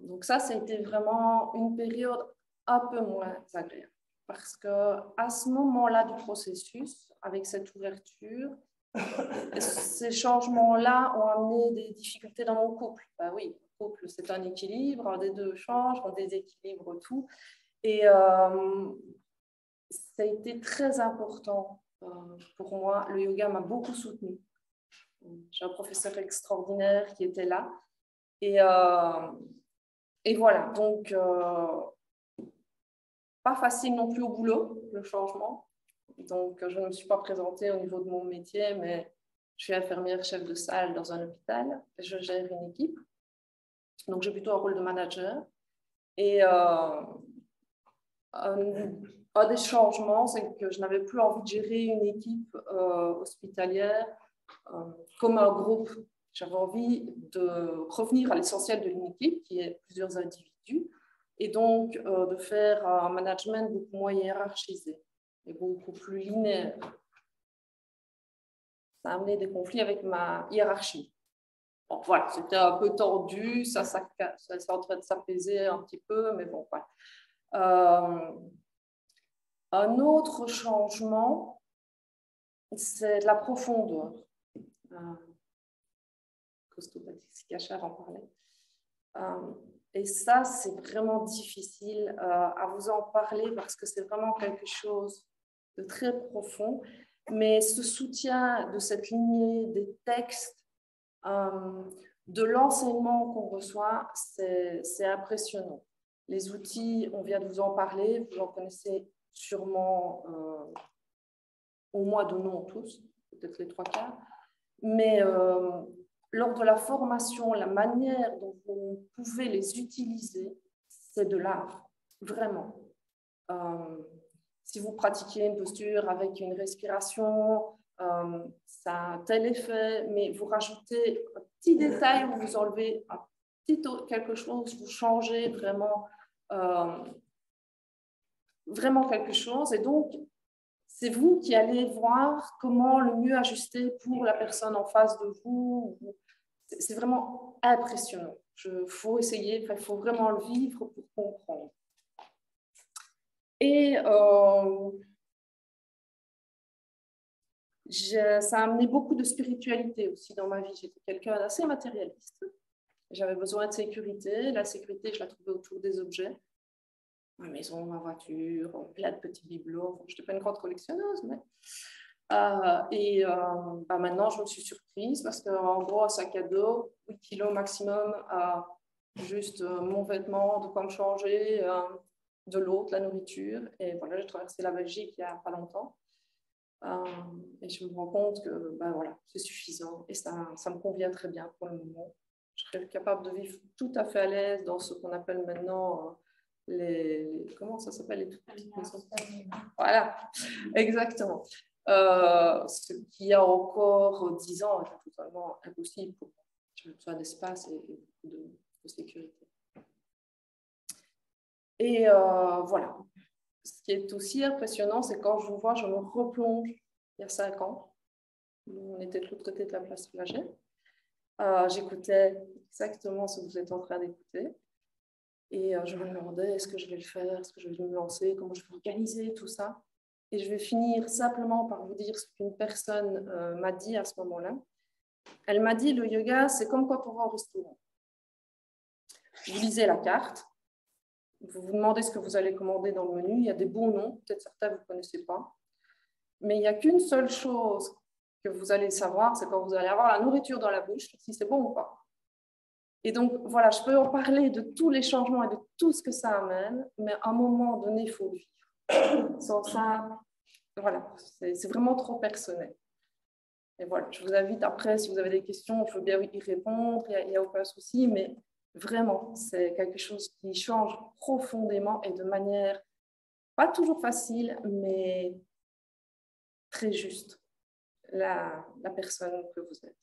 Donc ça a été vraiment une période un peu moins agréable, parce qu'à ce moment-là du processus, avec cette ouverture, ces changements-là ont amené des difficultés dans mon couple. Ben oui, le couple, c'est un équilibre, un des deux change, on déséquilibre tout. Et ça a été très important pour moi. Le yoga m'a beaucoup soutenue. J'ai un professeur extraordinaire qui était là. Et voilà, donc pas facile non plus au boulot, le changement. Donc, je ne me suis pas présentée au niveau de mon métier, mais je suis infirmière chef de salle dans un hôpital. Je gère une équipe. Donc, j'ai plutôt un rôle de manager. Et un des changements, c'est que je n'avais plus envie de gérer une équipe hospitalière comme un groupe. J'avais envie de revenir à l'essentiel de une équipe, qui est plusieurs individus, et donc de faire un management beaucoup moins hiérarchisé et beaucoup plus linéaire. Ça a amené des conflits avec ma hiérarchie. Bon, voilà, c'était un peu tendu, ça est en train de s'apaiser un petit peu, mais bon, voilà. Un autre changement, c'est de la profondeur. Kausthub, Desikachar en parlait. Et ça, c'est vraiment difficile à vous en parler parce que c'est vraiment quelque chose de très profond. Mais ce soutien de cette lignée des textes, de l'enseignement qu'on reçoit, c'est impressionnant. Les outils, on vient de vous en parler, vous en connaissez sûrement au moins de nom tous, peut-être les 3/4. Mais lors de la formation, la manière dont vous pouvez les utiliser, c'est de l'art, vraiment. Si vous pratiquez une posture avec une respiration, ça a un tel effet, mais vous rajoutez un petit détail où vous enlevez un petit quelque chose, vous changez vraiment, vraiment quelque chose. Et donc, c'est vous qui allez voir comment le mieux ajuster pour la personne en face de vous. C'est vraiment impressionnant. Il faut essayer, il faut vraiment le vivre pour comprendre. Et ça a amené beaucoup de spiritualité aussi dans ma vie. J'étais quelqu'un d'assez matérialiste. J'avais besoin de sécurité. La sécurité, je la trouvais autour des objets. Ma maison, ma voiture, plein de petits bibelots. Je n'étais pas une grande collectionneuse, mais... maintenant, je me suis surprise parce qu'en gros, un sac à dos, 8 kilos maximum, juste mon vêtement, de quoi me changer, de l'eau, de la nourriture. Et voilà, j'ai traversé la Belgique il n'y a pas longtemps. Et je me rends compte que voilà, c'est suffisant et ça me convient très bien pour le moment. Je serais capable de vivre tout à fait à l'aise dans ce qu'on appelle maintenant comment ça s'appelle, les toutes petites maisons. Voilà, exactement. Ce qui a encore 10 ans était totalement impossible pour moi. J'avais besoin d'espace et de sécurité. Et voilà. Ce qui est aussi impressionnant, c'est quand je vous vois, je me replonge il y a 5 ans. On était de l'autre côté de la place Flagey. J'écoutais exactement ce que vous êtes en train d'écouter. Et je me demandais, est-ce que je vais le faire? Est-ce que je vais me lancer? Comment je vais organiser tout ça? Et je vais finir simplement par vous dire ce qu'une personne m'a dit à ce moment-là. Elle m'a dit, le yoga, c'est comme quand on va au restaurant. Vous lisez la carte. Vous vous demandez ce que vous allez commander dans le menu. Il y a des bons noms, peut-être certains vous ne connaissez pas. Mais il n'y a qu'une seule chose que vous allez savoir, c'est quand vous allez avoir la nourriture dans la bouche, si c'est bon ou pas. Et donc, voilà, je peux en parler de tous les changements et de tout ce que ça amène, mais à un moment donné, il faut le vivre. Sans ça, voilà, c'est vraiment trop personnel. Et voilà, je vous invite après, si vous avez des questions, je veux bien y répondre, il n'y a aucun souci, mais vraiment, c'est quelque chose qui change profondément et de manière pas toujours facile, mais très juste, la personne que vous êtes.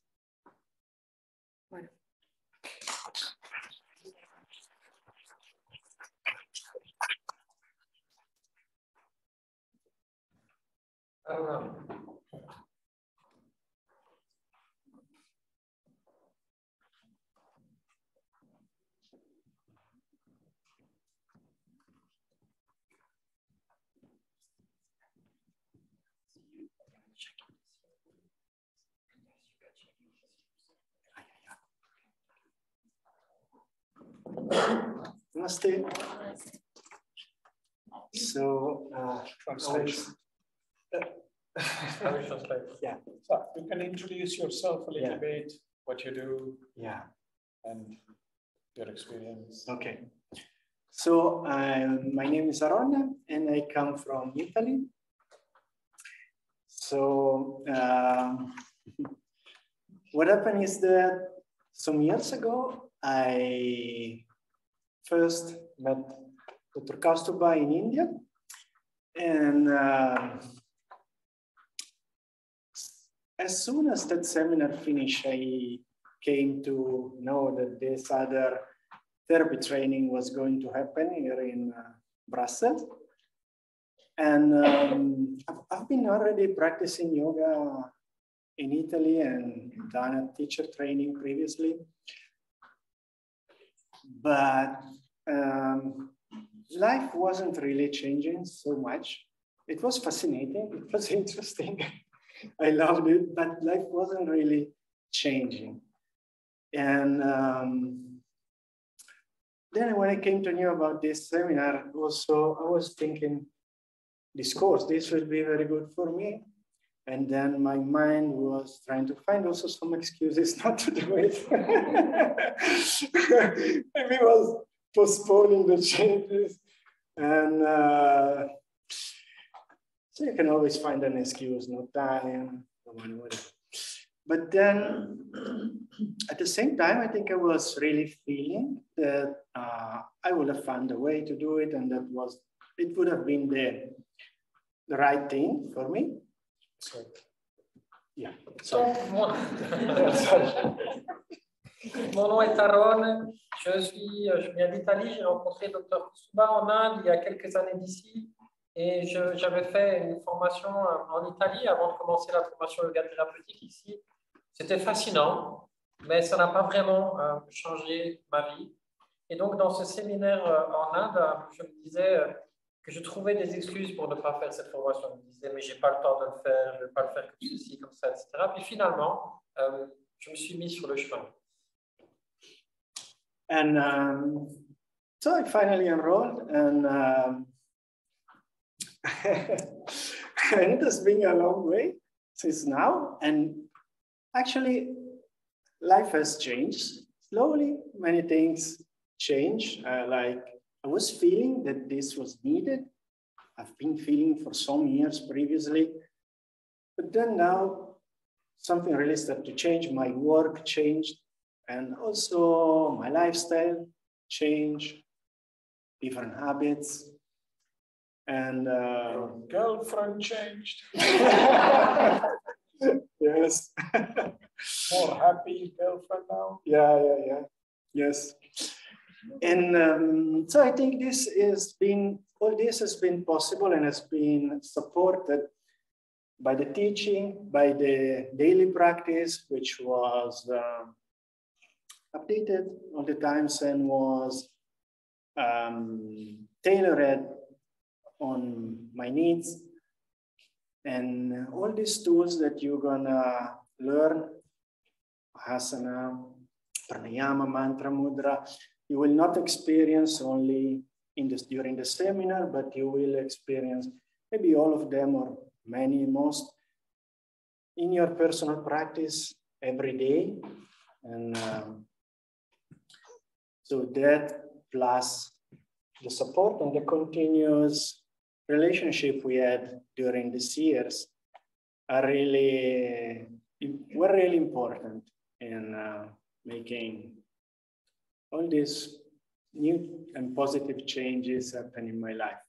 Voilà. Namaste. So, Translation. Yeah. So you can introduce yourself a little bit, what you do, and your experience. Okay. So my name is Aaron, and I come from Italy. So what happened is that some years ago, I first met Dr. Kausthub in India, and as soon as that seminar finished, I came to know that this other therapy training was going to happen here in Brussels. And I've been already practicing yoga in Italy and done a teacher training previously. But life wasn't really changing so much. It was fascinating, it was interesting. I loved it, but life wasn't really changing. And then when I came to know about this seminar, also I was thinking, this course, this will be very good for me. And then my mind was trying to find also some excuses not to do it. Maybe I was postponing the changes. And so you can always find an excuse, not done, whatever. But then at the same time, I think I was really feeling that I would have found a way to do it, and it would have been the right thing for me. So, yeah. So, mon nom est Aaron, je viens d'Italie, j'ai rencontré Dr. Kausthub en Inde il y a quelques années d'ici, et j'avais fait une formation en Italie avant de commencer la formation yoga thérapeutique ici. C'était fascinant, mais ça n'a pas vraiment changé ma vie. Et donc, dans ce séminaire en Inde, je me disais que je trouvais des excuses pour ne pas faire cette formation. Je me disais, mais je n'ai pas le temps de le faire, je ne vais pas le faire comme ceci, comme ça, etc. Puis finalement, je me suis mis sur le chemin. And so I finally enrolled, and and it has been a long way since now. And actually, life has changed. Slowly, many things change. Like I was feeling that this was needed. I've been feeling for some years previously. But then now, something really started to change. My work changed. And also my lifestyle changed, different habits. And Your girlfriend changed. Yes. More happy girlfriend now. Yeah. Yes. And so I think all this has been possible and has been supported by the teaching, by the daily practice, which was updated all the times and was tailored on my needs. And all these tools that you're gonna learn, asana, pranayama, mantra, mudra, you will not experience only during the seminar, but you will experience maybe all of them or many, most, in your personal practice every day. And so that plus the support and the continuous relationship we had during these years were really important in making all these new and positive changes happen in my life.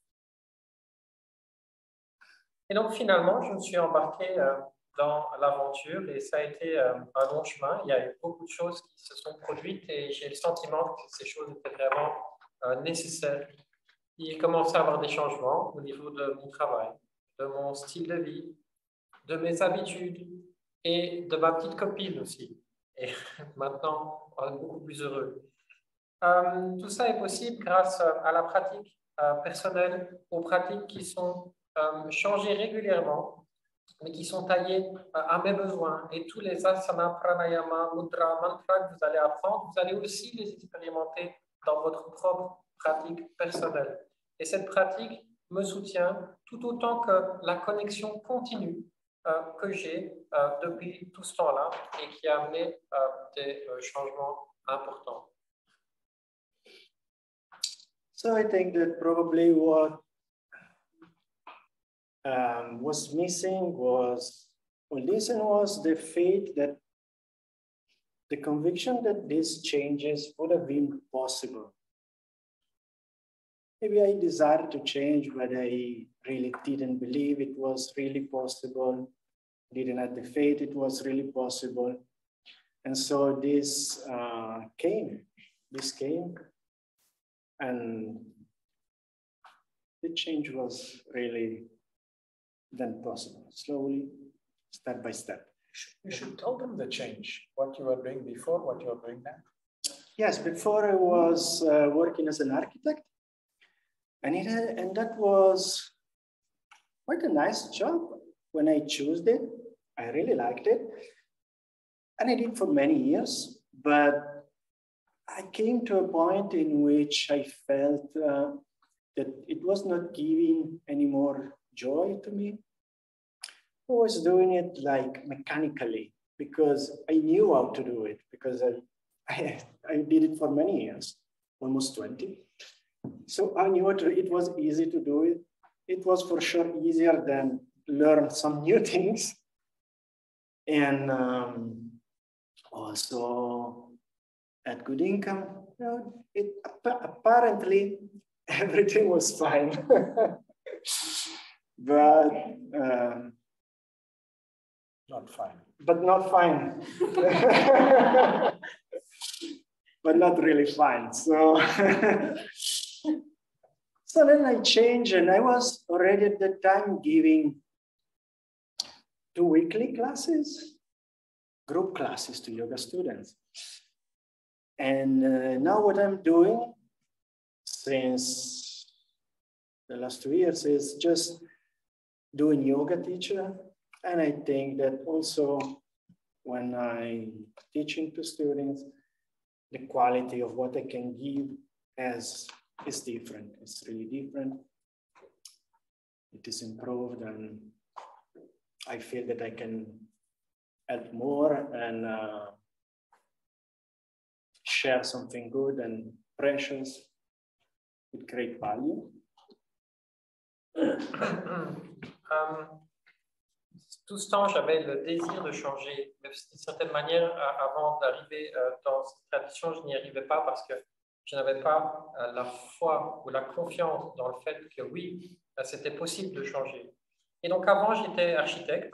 Et donc finalement, je me suis embarqué dans l'aventure et ça a été un long chemin. Il y a eu beaucoup de choses qui se sont produites et j'ai le sentiment que ces choses étaient vraiment nécessaires. Il commençait à avoir des changements au niveau de mon travail, de mon style de vie, de mes habitudes et de ma petite copine aussi. Et maintenant, on est beaucoup plus heureux. Tout ça est possible grâce à la pratique personnelle, aux pratiques qui sont changées régulièrement, mais qui sont taillées à mes besoins. Et tous les asanas, pranayama, mudra, mantra que vous allez apprendre, vous allez aussi les expérimenter dans votre propre pratique personnelle. Et cette pratique me soutient tout autant que la connexion continue que j'ai depuis tout ce temps-là et qui a amené des changements importants. So I think that probably what was missing was the faith that the conviction that these changes would have been possible. Maybe I desired to change, but I really didn't believe it was really possible. Didn't have the faith it was really possible. And so this came, and the change was really then possible, slowly, step by step. You should tell them the change, what you were doing before, what you are doing now. Yes, before I was working as an architect, and that was quite a nice job. When I chose it, I really liked it. And I did for many years, but I came to a point in which I felt that it was not giving any more joy to me. I was doing it like mechanically because I knew how to do it, because I did it for many years, almost 20. So I knew it was easy to do it. It was for sure easier than learn some new things. And also at good income. You know, apparently everything was fine. But Not fine. But not fine. But not really fine. So, so then I changed, and I was already at the time giving 2 weekly classes, group classes to yoga students. And now what I'm doing since the last 2 years is just doing yoga teacher. And I think that also when I'm teaching to students, the quality of what I can give is different. It's really different. It is improved, and I feel that I can help more and share something good and precious with great value. Tout ce temps, j'avais le désir de changer. D'une certaine manière, avant d'arriver dans cette tradition, je n'y arrivais pas parce que je n'avais pas la foi ou la confiance dans le fait que oui, c'était possible de changer. Et donc avant, j'étais architecte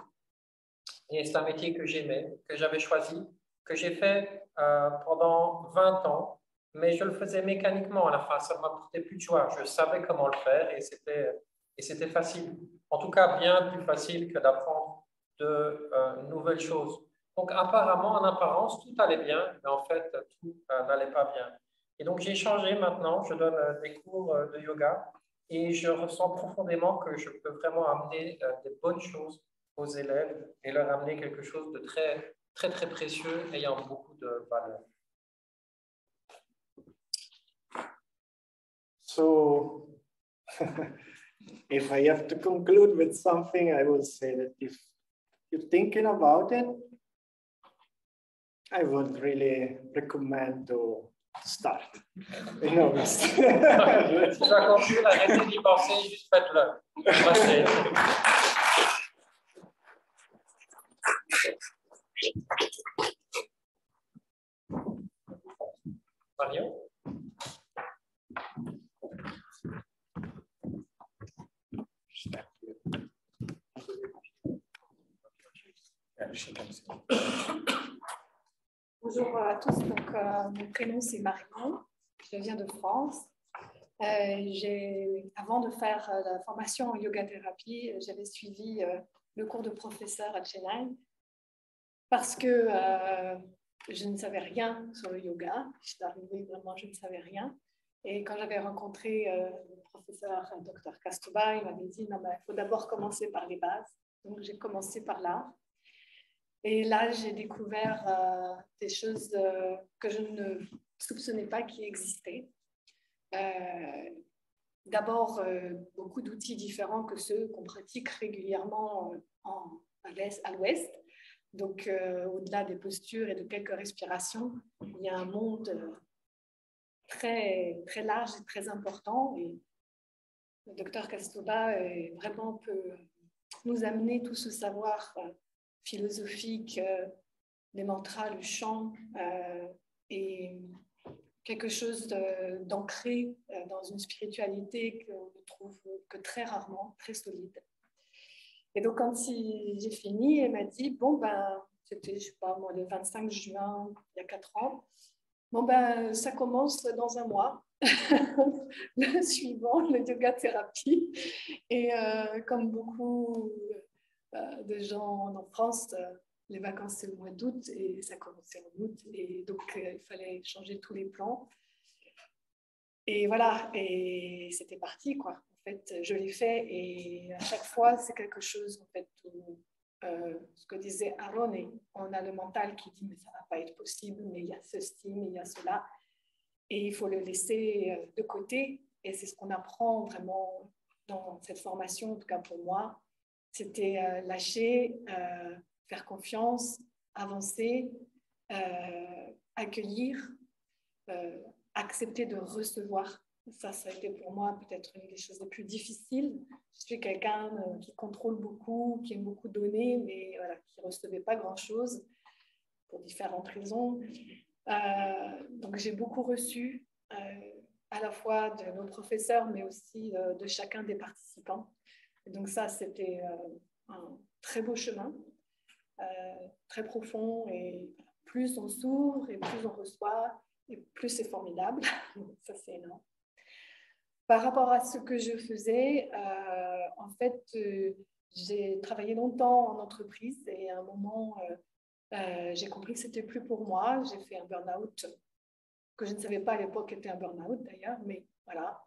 et c'est un métier que j'aimais, que j'avais choisi, que j'ai fait pendant 20 ans, mais je le faisais mécaniquement à la fin, ça ne m'apportait plus de joie. Je savais comment le faire et c'était facile. En tout cas, bien plus facile que d'apprendre de nouvelles choses. Donc apparemment, en apparence, tout allait bien, mais en fait, tout n'allait pas bien. Et donc j'ai changé maintenant, je donne des cours de yoga et je ressens profondément que je peux vraiment amener des bonnes choses aux élèves et leur amener quelque chose de très, très, très précieux ayant beaucoup de valeur. So, if I have to conclude with something, I will say that if you're thinking about it, I would really recommend to start. In August. Si tu dois conclure, arrêtez d'y penser, juste faites-le. Mario? Bonjour à tous, donc mon prénom c'est Marion, je viens de France. Avant de faire la formation en yoga thérapie, j'avais suivi le cours de professeur à Chennai parce que je ne savais rien sur le yoga. Je suis arrivée vraiment, je ne savais rien. Et quand j'avais rencontré le professeur Dr Kausthub, il m'avait dit non, il faut d'abord commencer par les bases. Donc j'ai commencé par là. Et là, j'ai découvert des choses que je ne soupçonnais pas qui existaient. D'abord, beaucoup d'outils différents que ceux qu'on pratique régulièrement à l'ouest. Donc, au-delà des postures et de quelques respirations, il y a un monde très, très large et très important. Et le docteur Kausthub vraiment peut nous amener tout ce savoir philosophique, les mantras, le chant, et quelque chose d'ancré dans une spiritualité qu'on ne trouve que très rarement, très solide. Et donc, quand j'ai fini, elle m'a dit, bon, ben, c'était, je sais pas, moi, le 25 juin, il y a 4 ans, bon, ben, ça commence dans un mois, le suivant, le yoga thérapie. Et comme beaucoup de gens en France, les vacances, c'est le mois d'août et ça commençait en août. Et donc, il fallait changer tous les plans. Et voilà, et c'était parti, quoi. En fait, je l'ai fait et à chaque fois, c'est quelque chose, en fait, où, ce que disait Aaron, et on a le mental qui dit, mais ça ne va pas être possible, mais il y a ceci, mais il y a cela. Et il faut le laisser de côté. Et c'est ce qu'on apprend vraiment dans cette formation, en tout cas pour moi. C'était lâcher, faire confiance, avancer, accueillir, accepter de recevoir. Ça a été pour moi peut-être une des choses les plus difficiles. Je suis quelqu'un qui contrôle beaucoup, qui aime beaucoup donner, mais voilà, qui ne recevait pas grand-chose pour différentes raisons. Donc j'ai beaucoup reçu, à la fois de nos professeurs, mais aussi de chacun des participants. Et donc ça, c'était un très beau chemin, très profond, et plus on s'ouvre et plus on reçoit, et plus c'est formidable. Ça, c'est énorme. Par rapport à ce que je faisais, en fait, j'ai travaillé longtemps en entreprise et à un moment, j'ai compris que c'était plus pour moi. J'ai fait un burn-out, que je ne savais pas à l'époque était un burn-out d'ailleurs, mais voilà.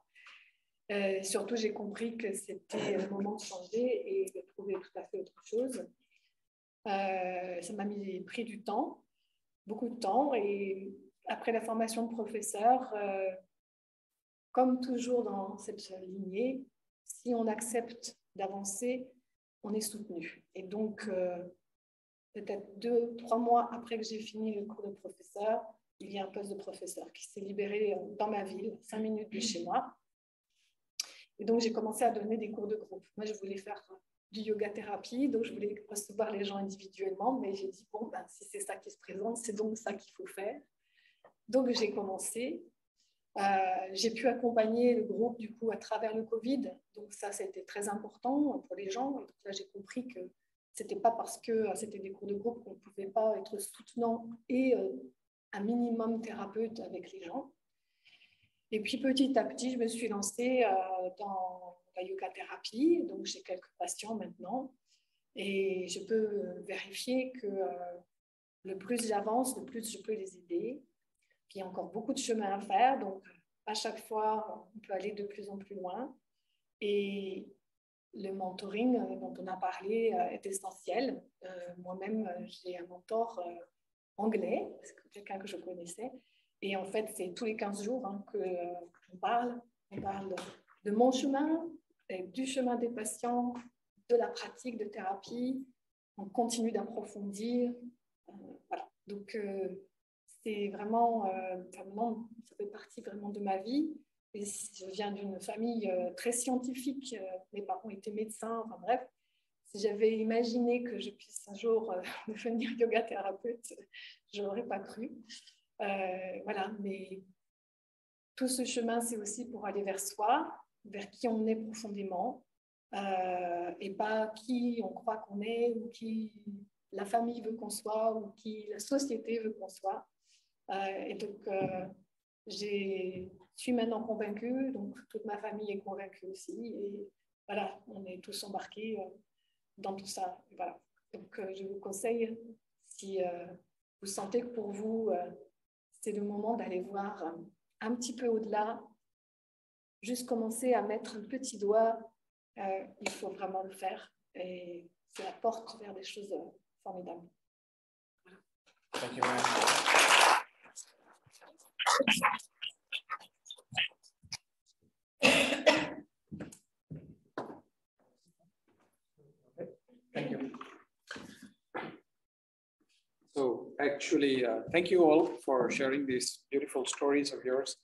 Surtout, j'ai compris que c'était le moment de changer et de trouver tout à fait autre chose. Ça m'a pris du temps, beaucoup de temps. Et après la formation de professeur, comme toujours dans cette lignée, si on accepte d'avancer, on est soutenu. Et donc, peut-être 2-3 mois après que j'ai fini le cours de professeur, il y a un poste de professeur qui s'est libéré dans ma ville, 5 minutes de chez moi. Et donc, j'ai commencé à donner des cours de groupe. Moi, je voulais faire du yoga thérapie, donc je voulais recevoir les gens individuellement, mais j'ai dit, bon, ben, si c'est ça qui se présente, c'est donc ça qu'il faut faire. Donc, j'ai commencé. J'ai pu accompagner le groupe, du coup, à travers le Covid. Donc, ça, c'était très important pour les gens. Et donc là, j'ai compris que ce n'était pas parce que c'était des cours de groupe qu'on ne pouvait pas être soutenant et un minimum thérapeute avec les gens. Et puis, petit à petit, je me suis lancée dans la yoga thérapie. Donc, j'ai quelques patients maintenant. Et je peux vérifier que le plus j'avance, le plus je peux les aider. Puis, il y a encore beaucoup de chemin à faire. Donc, à chaque fois, on peut aller de plus en plus loin. Et le mentoring dont on a parlé est essentiel. Moi-même, j'ai un mentor anglais, quelqu'un que je connaissais. Et en fait, c'est tous les 15 jours qu'on parle. On parle de mon chemin, du chemin des patients, de la pratique de thérapie. On continue d'approfondir. Voilà. Donc, c'est vraiment, maintenant, ça fait partie vraiment de ma vie. Et je viens d'une famille très scientifique. Mes parents étaient médecins. Enfin bref, si j'avais imaginé que je puisse un jour devenir yoga thérapeute, je n'aurais pas cru. Voilà, mais tout ce chemin, c'est aussi pour aller vers soi, vers qui on est profondément, et pas qui on croit qu'on est, ou qui la famille veut qu'on soit, ou qui la société veut qu'on soit. Et donc, je suis maintenant convaincue, donc toute ma famille est convaincue aussi, et voilà, on est tous embarqués dans tout ça. Voilà. Donc, je vous conseille, si vous sentez que pour vous, c'est le moment d'aller voir un petit peu au-delà, juste commencer à mettre un petit doigt, il faut vraiment le faire, et c'est la porte vers des choses formidables. Voilà. Thank you very much. actually thank you all for sharing these beautiful stories of yours.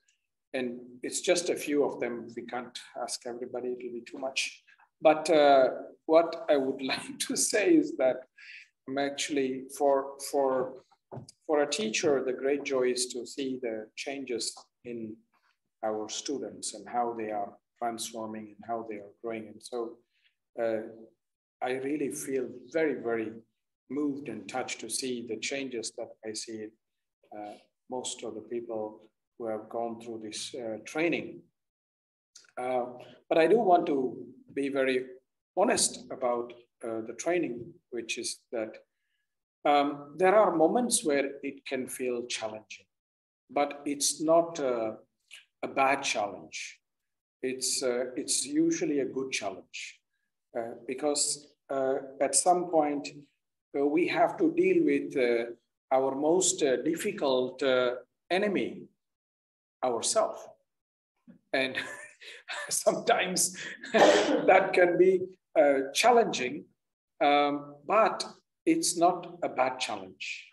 And it's just a few of them. We can't ask everybody, it will be too much. But what I would like to say is that I'm actually, for a teacher, the great joy is to see the changes in our students and how they are transforming and how they are growing. And so I really feel very, very moved and touched to see the changes that I see most of the people who have gone through this training. But I do want to be very honest about the training, which is that there are moments where it can feel challenging, but it's not a bad challenge. It's usually a good challenge because at some point we have to deal with our most difficult enemy, ourselves. And sometimes that can be challenging, but it's not a bad challenge.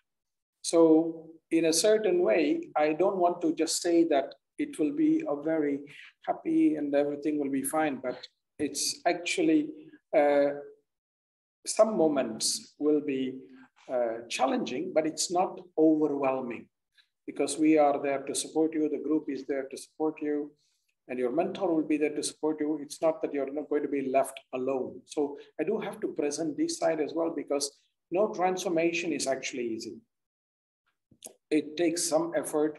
So in a certain way, I don't want to just say that it will be a very happy and everything will be fine, but it's actually some moments will be challenging, but it's not overwhelming because we are there to support you. The group is there to support you and your mentor will be there to support you. It's not that you're not going to be left alone. So I do have to present this side as well because no transformation is actually easy. It takes some effort.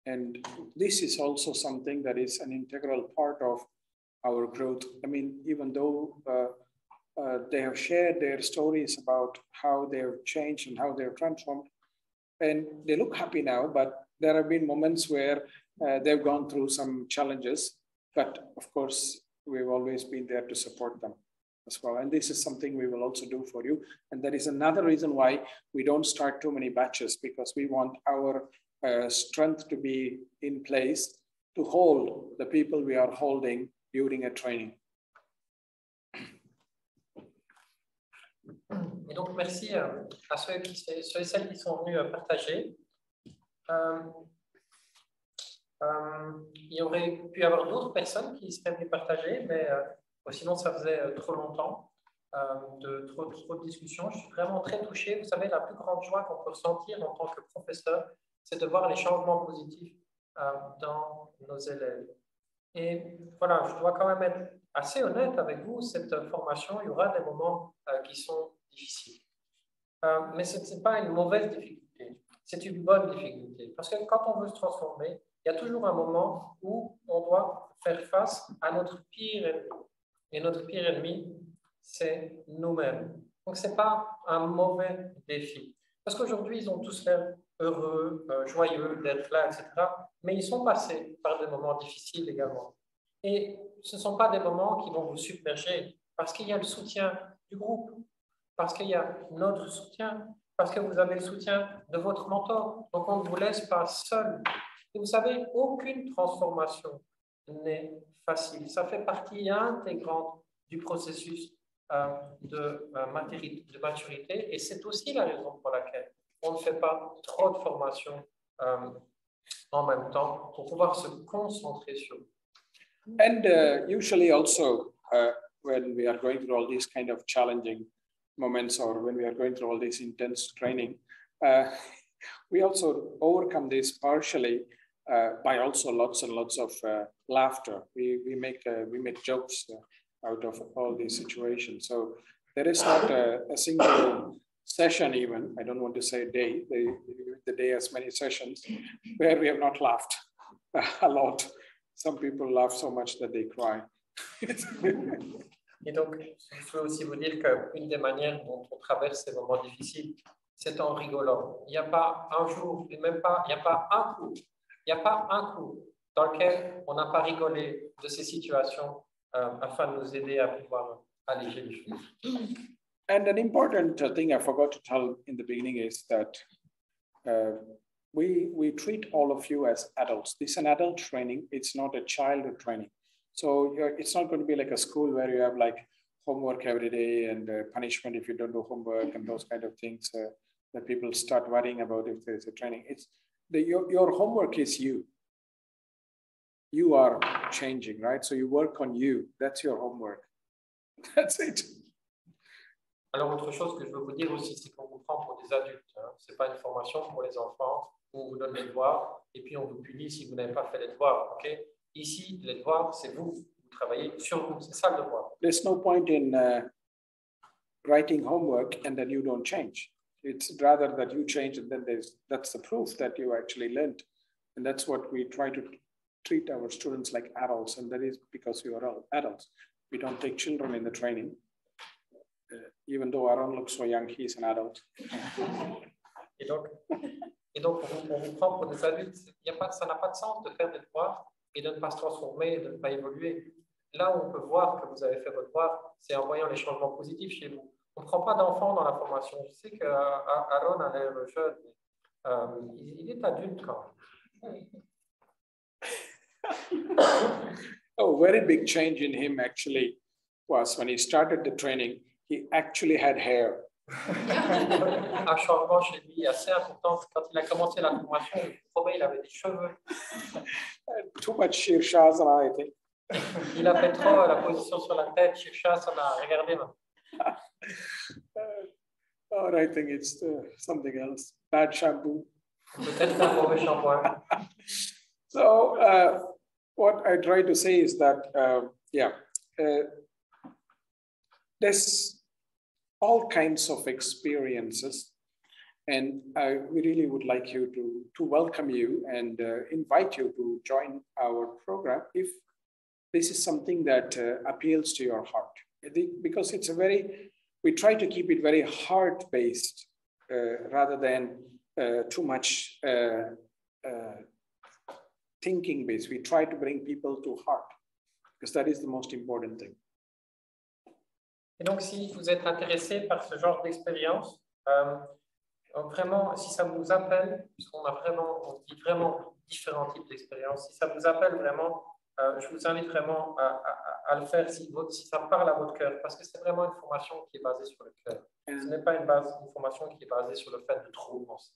And this is also something that is an integral part of our growth. I mean, even though they have shared their stories about how they've changed and how they've transformed, and they look happy now, but there have been moments where they've gone through some challenges, but of course, we've always been there to support them as well. And this is something we will also do for you. And that is another reason why we don't start too many batches, because we want our strength to be in place to hold the people we are holding during a training. Et donc, merci à ceux et celles qui sont venus partager. Il y aurait pu y avoir d'autres personnes qui seraient venues partager, mais sinon, ça faisait trop longtemps, trop de discussions. Je suis vraiment très touché. Vous savez, la plus grande joie qu'on peut ressentir en tant que professeur, c'est de voir les changements positifs dans nos élèves. Et voilà, je dois quand même être assez honnête avec vous. Cette formation, il y aura des moments qui sont difficiles. Mais ce n'est pas une mauvaise difficulté, c'est une bonne difficulté. Parce que quand on veut se transformer, il y a toujours un moment où on doit faire face à notre pire ennemi. Et notre pire ennemi, c'est nous-mêmes. Donc, ce n'est pas un mauvais défi. Parce qu'aujourd'hui, ils ont tous l'air heureux, joyeux d'être là, etc. Mais ils sont passés par des moments difficiles également. Et ce ne sont pas des moments qui vont vous submerger parce qu'il y a le soutien du groupe, parce qu'il y a notre soutien, parce que vous avez le soutien de votre mentor. Donc, on ne vous laisse pas seul. Et vous savez, aucune transformation n'est facile. Ça fait partie intégrante du processus de maturité. Et c'est aussi la raison pour laquelle on ne fait pas trop de formations en même temps pour pouvoir se concentrer sur. And usually also when we are going through all these kind of challenging moments or when we are going through all this intense training, we also overcome this partially by also lots and lots of laughter. We make jokes out of all these situations. So there is not a single session even, I don't want to say day, the day has many sessions, where we have not laughed a lot. Some people laugh so much that they cry. Et donc, je veux aussi vous dire qu'une des manières dont on traverse ces moments difficiles, c'est en rigolant. Il n'y a pas un jour, et même pas, il n'y a pas un coup dans lequel on n'a pas rigolé de ces situations afin de nous aider à pouvoir alléger les choses. And an important thing I forgot to tell in the beginning is that we treat all of you as adults. This is an adult training. It's not a childhood training. So it's not going to be like a school where you have like homework every day and punishment if you don't do homework and those kind of things. that people start worrying about if there's a training. It's your homework is you. You are changing, right? So you work on you. That's your homework. That's it. Alors, autre chose que je veux vous dire aussi, c'est qu'on vous prend pour des adultes. Hein. Ce n'est pas une formation pour les enfants où on vous donne les devoirs et puis on vous punit si vous n'avez pas fait les devoirs. Okay? Ici, les devoirs, c'est vous. Vous travaillez sur vous. C'est ça le devoir. There's no point in writing homework and then you don't change. It's rather that you change and then that's the proof that you actually learned. And that's what we try to treat our students like adults. And that is because we are all adults. We don't take children in the training. Even though Aaron looks so young, he's an adult. Et donc on vous prend pour des adultes. Ça n'a pas de sens de faire des devoirs et de ne pas se transformer, de ne pas évoluer. Là où on peut voir que vous avez fait votre devoir, c'est en voyant les changements positifs chez vous. On ne prend pas d'enfants dans la formation. Je sais qu'Aaron a l'air jeune, mais il est adulte quand même. A very big change in him actually was when he started the training, he actually had hair. Un changement chez lui assez important. Quand il a commencé la formation, il avait des cheveux. Too much Shirshasana, I think. Il a fait trop la position sur la tête, Shirshasana. Regardez maintenant. Or I think it's something else. Bad shampoo. Peut-être un mauvais shampoing. So what I try to say is that, there's all kinds of experiences, and we really would like you to welcome you and invite you to join our program if this is something that appeals to your heart. Because it's we try to keep it very heart-based rather than too much thinking-based. We try to bring people to heart because that is the most important thing. Et donc, si vous êtes intéressé par ce genre d'expérience, vraiment, si ça vous appelle, puisqu'on on dit vraiment différents types d'expériences, si ça vous appelle vraiment, je vous invite vraiment à le faire si ça parle à votre cœur, parce que c'est vraiment une formation qui est basée sur le cœur. Ce n'est pas une formation qui est basée sur le fait de trop penser.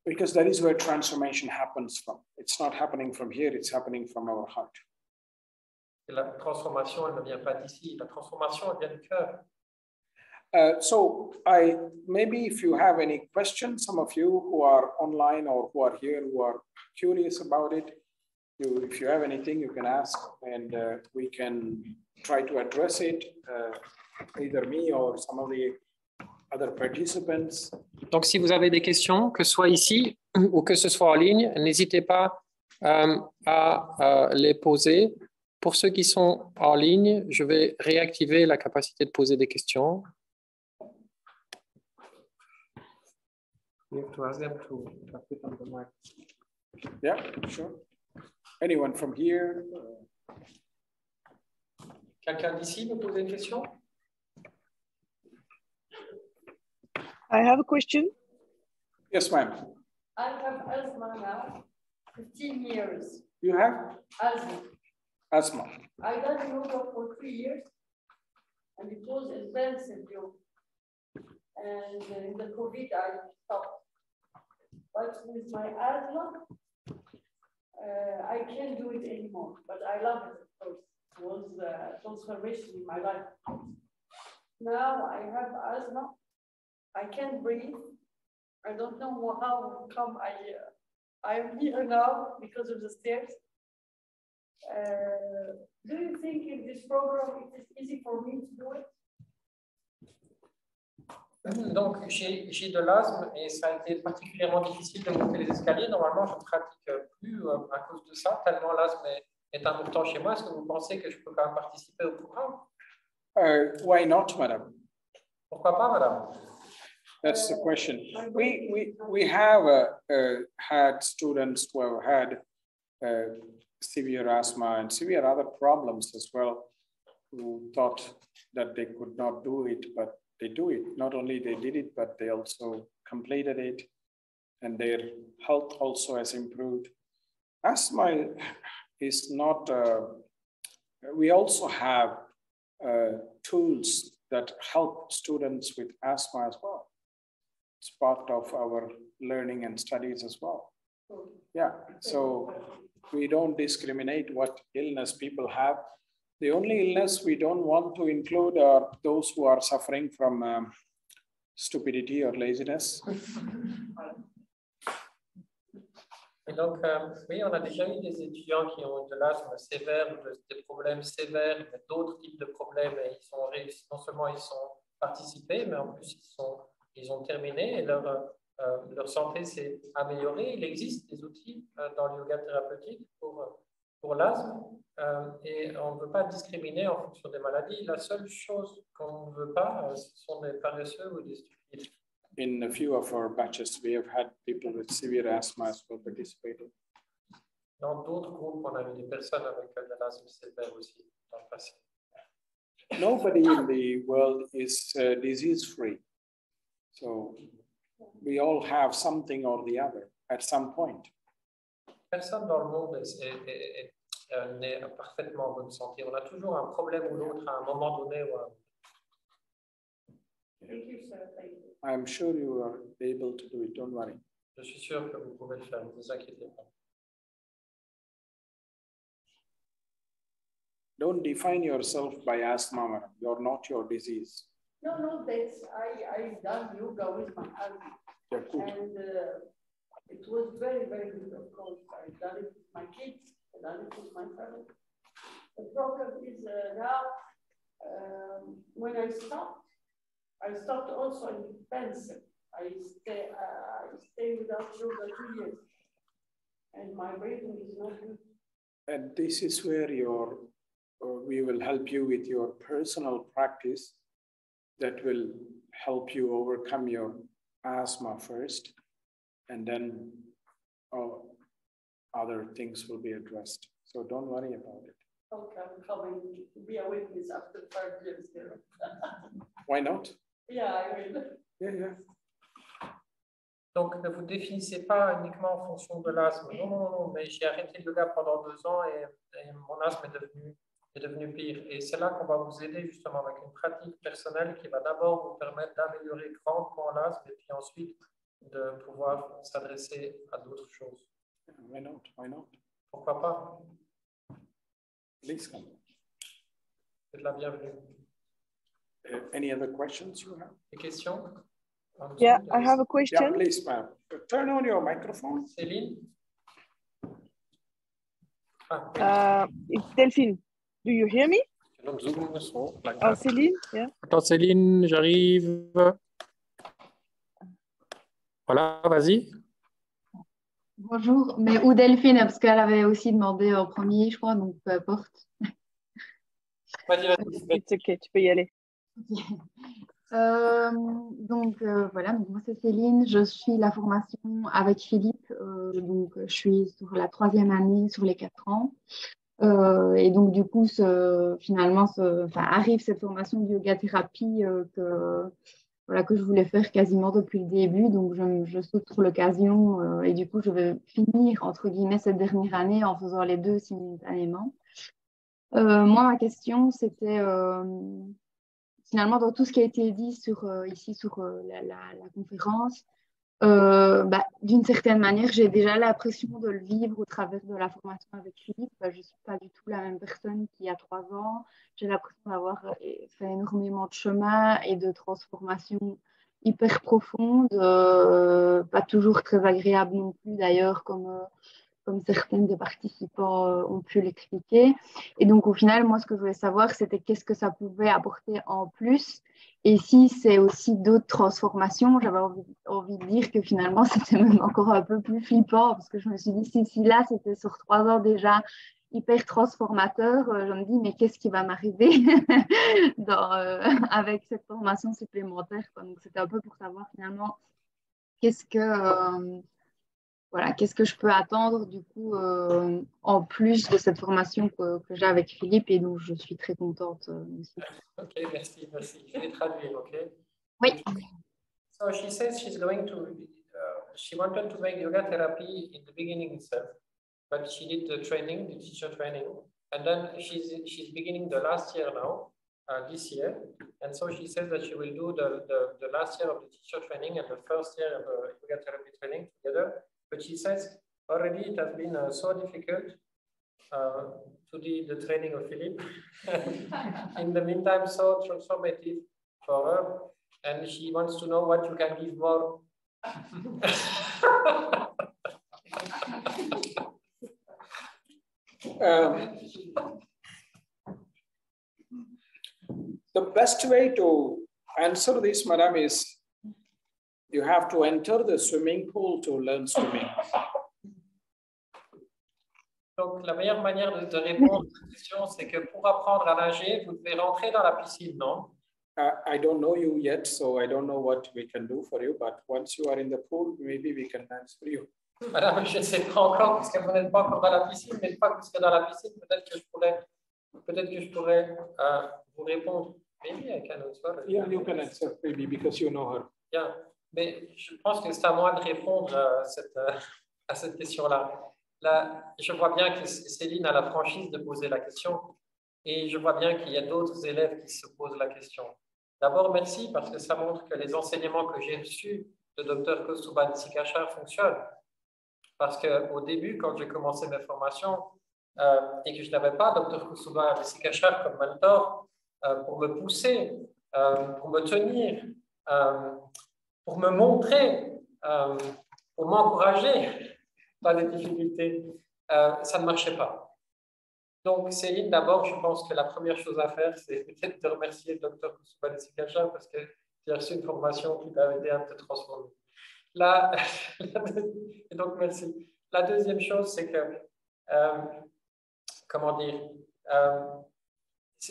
Because that is where transformation happens from. It's not happening from here, it's happening from our heart. Et la transformation, elle ne vient pas d'ici. La transformation, elle vient du cœur. So maybe if you have any questions, some of you who are online or who are here, who are curious about it, if you have anything, you can ask and we can try to address it, either me or some of the other participants. Donc, si vous avez des questions, que ce soit ici ou que ce soit en ligne, n'hésitez pas à les poser. Pour ceux qui sont en ligne, je vais réactiver la capacité de poser des questions. Yeah, sure. Anyone from here? Quelqu'un d'ici veut poser une question? I have a question. Yes, ma'am. I have asthma now, 15 years. You have? Asthma. I done yoga for 3 years, and it was expensive yoga. And in the COVID, I stopped. But with my asthma, I can't do it anymore. But I love it, of course. It was a transformation in my life. Now I have asthma. I can't breathe. I don't know how come I am here now because of the stairs. Do you think in this program it is easy for me to do it? Donc, j'ai de l'asthme et ça a été particulièrement difficile de monter les escaliers. Normalement, je ne pratique plus à cause de ça, tellement l'asthme est important chez moi. Est-ce que vous pensez que je peux quand même participer au programme? Why not, madam? Pourquoi pas, madame? That's the question. We have had students who have had severe asthma and severe other problems as well, who thought that they could not do it, but they do it. Not only they did it, but they also completed it, and their health also has improved. Asthma is not, we also have tools that help students with asthma as well. it's part of our learning and studies as well. Yeah, so we don't discriminate what illness people have. The only illness we don't want to include are those who are suffering from stupidity or laziness. Et donc, oui, on a déjà eu des étudiants qui ont eu de l'asthme sévère, des problèmes sévères, d'autres types de problèmes, et ils ont réussi, non seulement ils sont participés, mais en plus ils ont terminé et leur santé s'est améliorée. Il existe des outils dans le yoga thérapeutique pour l'asthme et on ne veut pas discriminer en fonction des maladies. La seule chose qu'on ne veut pas, ce sont des paresseux ou des stupides. In a few of our batches, we have had people with severe asthma as well participating. Dans d'autres groupes, on a eu des personnes avec de l'asthme sévère aussi dans le passé. Nobody in the world is disease-free. So we all have something or the other at some point. Personne dans le monde n'est parfaitement en bonne santé. On a toujours un problème ou l'autre à un moment donné ou à un autre. I'm sure you are able to do it, don't worry. Je suis sûr que vous pouvez le faire, ne vous inquiétez pas. Don't define yourself by asthma, madam. You're not your disease. No, that's I done yoga with my husband. You're good. And it was very, very good, of course. I've done it with my kids, I've done it with my family. The problem is now, when I stopped also in pension. I stay without yoga 2 years. And my breathing is not good. And this is where we will help you with your personal practice that will help you overcome your asthma first, and then other things will be addressed. So don't worry about it. Okay, I'm coming to be a witness after 5 years there. Why not? Yeah, I will. Yeah. Donc, ne vous définissez pas uniquement en fonction de l'asthme. Non, mais j'ai arrêté le yoga pendant 2 ans et mon asthme est devenu pire. Et c'est là qu'on va vous aider justement avec une pratique personnelle qui va d'abord vous permettre d'améliorer grandement l'asthme et puis ensuite de pouvoir s'adresser à d'autres choses. Why not? Pourquoi pas? Please come. C'est la bienvenue. Any other questions you have? Des questions? Yeah, I have a question. Yeah, please, ma'am. Turn on your microphone. Céline? It's Delphine. Do you hear me? Oh, Céline, yeah. Attends, Céline, j'arrive. Voilà, vas-y. Bonjour, mais ou Delphine, parce qu'elle avait aussi demandé en premier, je crois, donc peu importe. Vas-y. It's okay, tu peux y aller. Voilà, donc moi c'est Céline, je suis la formation avec Philippe, donc je suis sur la 3e année sur les 4 ans. Et donc du coup, finalement, arrive cette formation de yoga thérapie que je voulais faire quasiment depuis le début. Donc je saute sur l'occasion et du coup, je vais finir entre guillemets cette dernière année en faisant les 2 simultanément. Moi, ma question, c'était finalement dans tout ce qui a été dit ici sur la conférence. D'une certaine manière, j'ai déjà l'impression de le vivre au travers de la formation avec Philippe. Je ne suis pas du tout la même personne qu'il y a 3 ans. J'ai l'impression d'avoir fait énormément de chemin et de transformation hyper profonde, pas toujours très agréable non plus d'ailleurs, comme certains des participants ont pu l'expliquer. Et donc, au final, moi, ce que je voulais savoir, c'était qu'est-ce que ça pouvait apporter en plus. Et si c'est aussi d'autres transformations, j'avais envie de dire que finalement, c'était même encore un peu plus flippant, parce que je me suis dit, si là, c'était sur 3 ans déjà hyper transformateur, je me dis, mais qu'est-ce qui va m'arriver avec cette formation supplémentaire, quoi. Donc, c'était un peu pour savoir finalement qu'est-ce que je peux attendre du coup en plus de cette formation que j'ai avec Philippe et dont je suis très contente aussi. Ok, merci. Je vais traduire, ok? Oui. So she says she wanted to make yoga therapy in the beginning itself, but she did the teacher training, and then she's beginning the last year now, this year. And so she says that she will do the last year of the teacher training and the first year of the yoga therapy training together. But she says already it has been so difficult to do the training of Philippe. In the meantime, so transformative for her. And she wants to know what you can give more. The best way to answer this, madam, is you have to enter the swimming pool to learn swimming. Donc, la meilleure manière de répondre à cette question, c'est que pour apprendre à nager, vous devez rentrer dans la piscine, non? I don't know you yet, so I don't know what we can do for you, but once you are in the pool, maybe we can answer you. Madame, je ne sais pas encore, parce que vous n'êtes pas encore dans la piscine, mais une fois que vous serez dans la piscine, peut-être que je pourrais vous répondre. Maybe I can answer. Yeah, you can answer, maybe, because you know her. Yeah. Mais je pense que c'est à moi de répondre à cette question-là. Là, je vois bien que Céline a la franchise de poser la question et je vois bien qu'il y a d'autres élèves qui se posent la question. D'abord, merci parce que ça montre que les enseignements que j'ai reçus de Dr Kausthub et Desikachar fonctionnent. Parce qu'au début, quand j'ai commencé mes formations et que je n'avais pas Dr Kausthub et Desikachar comme mentor pour me pousser, pour me tenir, pour me montrer, pour m'encourager dans les difficultés, ça ne marchait pas. Donc, Céline, d'abord, je pense que la première chose à faire, c'est peut-être de remercier le Dr Kausthub et Desikachar parce que j'ai reçu une formation qui m'a aidé à te transformer. Et donc, merci. La deuxième chose, c'est que, comment dire,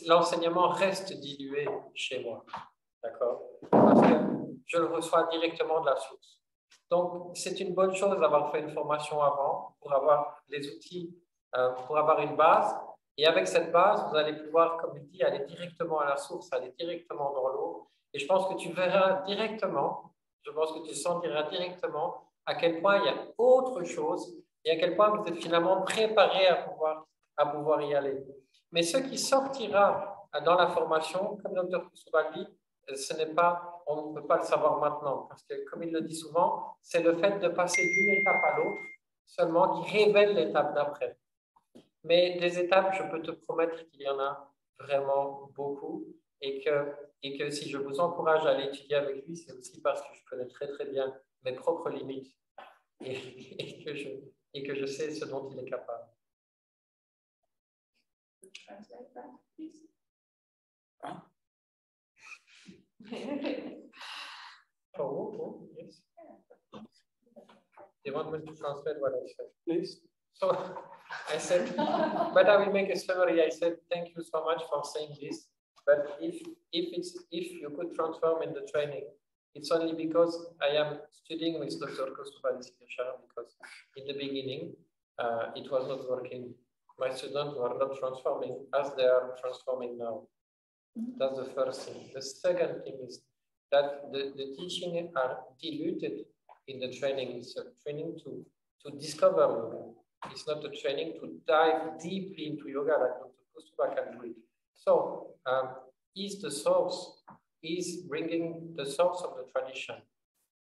l'enseignement reste dilué chez moi, d'accord? Parce que je le reçois directement de la source. Donc, c'est une bonne chose d'avoir fait une formation avant pour avoir les outils, pour avoir une base. Et avec cette base, vous allez pouvoir, comme il dit, aller directement à la source, aller directement dans l'eau. Et je pense que tu verras directement, je pense que tu sentiras directement à quel point il y a autre chose et à quel point vous êtes finalement préparé à pouvoir y aller. Mais ce qui sortira dans la formation, comme le Dr Kausthub dit, ce n'est pas, on ne peut pas le savoir maintenant, parce que comme il le dit souvent, c'est le fait de passer d'une étape à l'autre seulement qui révèle l'étape d'après. Mais des étapes, je peux te promettre qu'il y en a vraiment beaucoup et que si je vous encourage à aller étudier avec lui, c'est aussi parce que je connais très très bien mes propres limites et que je sais ce dont il est capable. Translate that, please. Oh, yes. You want me to translate what I said? Please. So I said, but I will make a summary. I said, thank you so much for saying this. But if you could transform in the training, it's only because I am studying with Dr. Kausthub and Desikachar, because in the beginning, it was not working. My students were not transforming as they are transforming now. That's the first thing. The second thing is that the teaching are diluted in the training. It's a training to discover yoga. It's not a training to dive deeply into yoga like Dr. Kausthub can do it. So, is the source, is bringing the source of the tradition.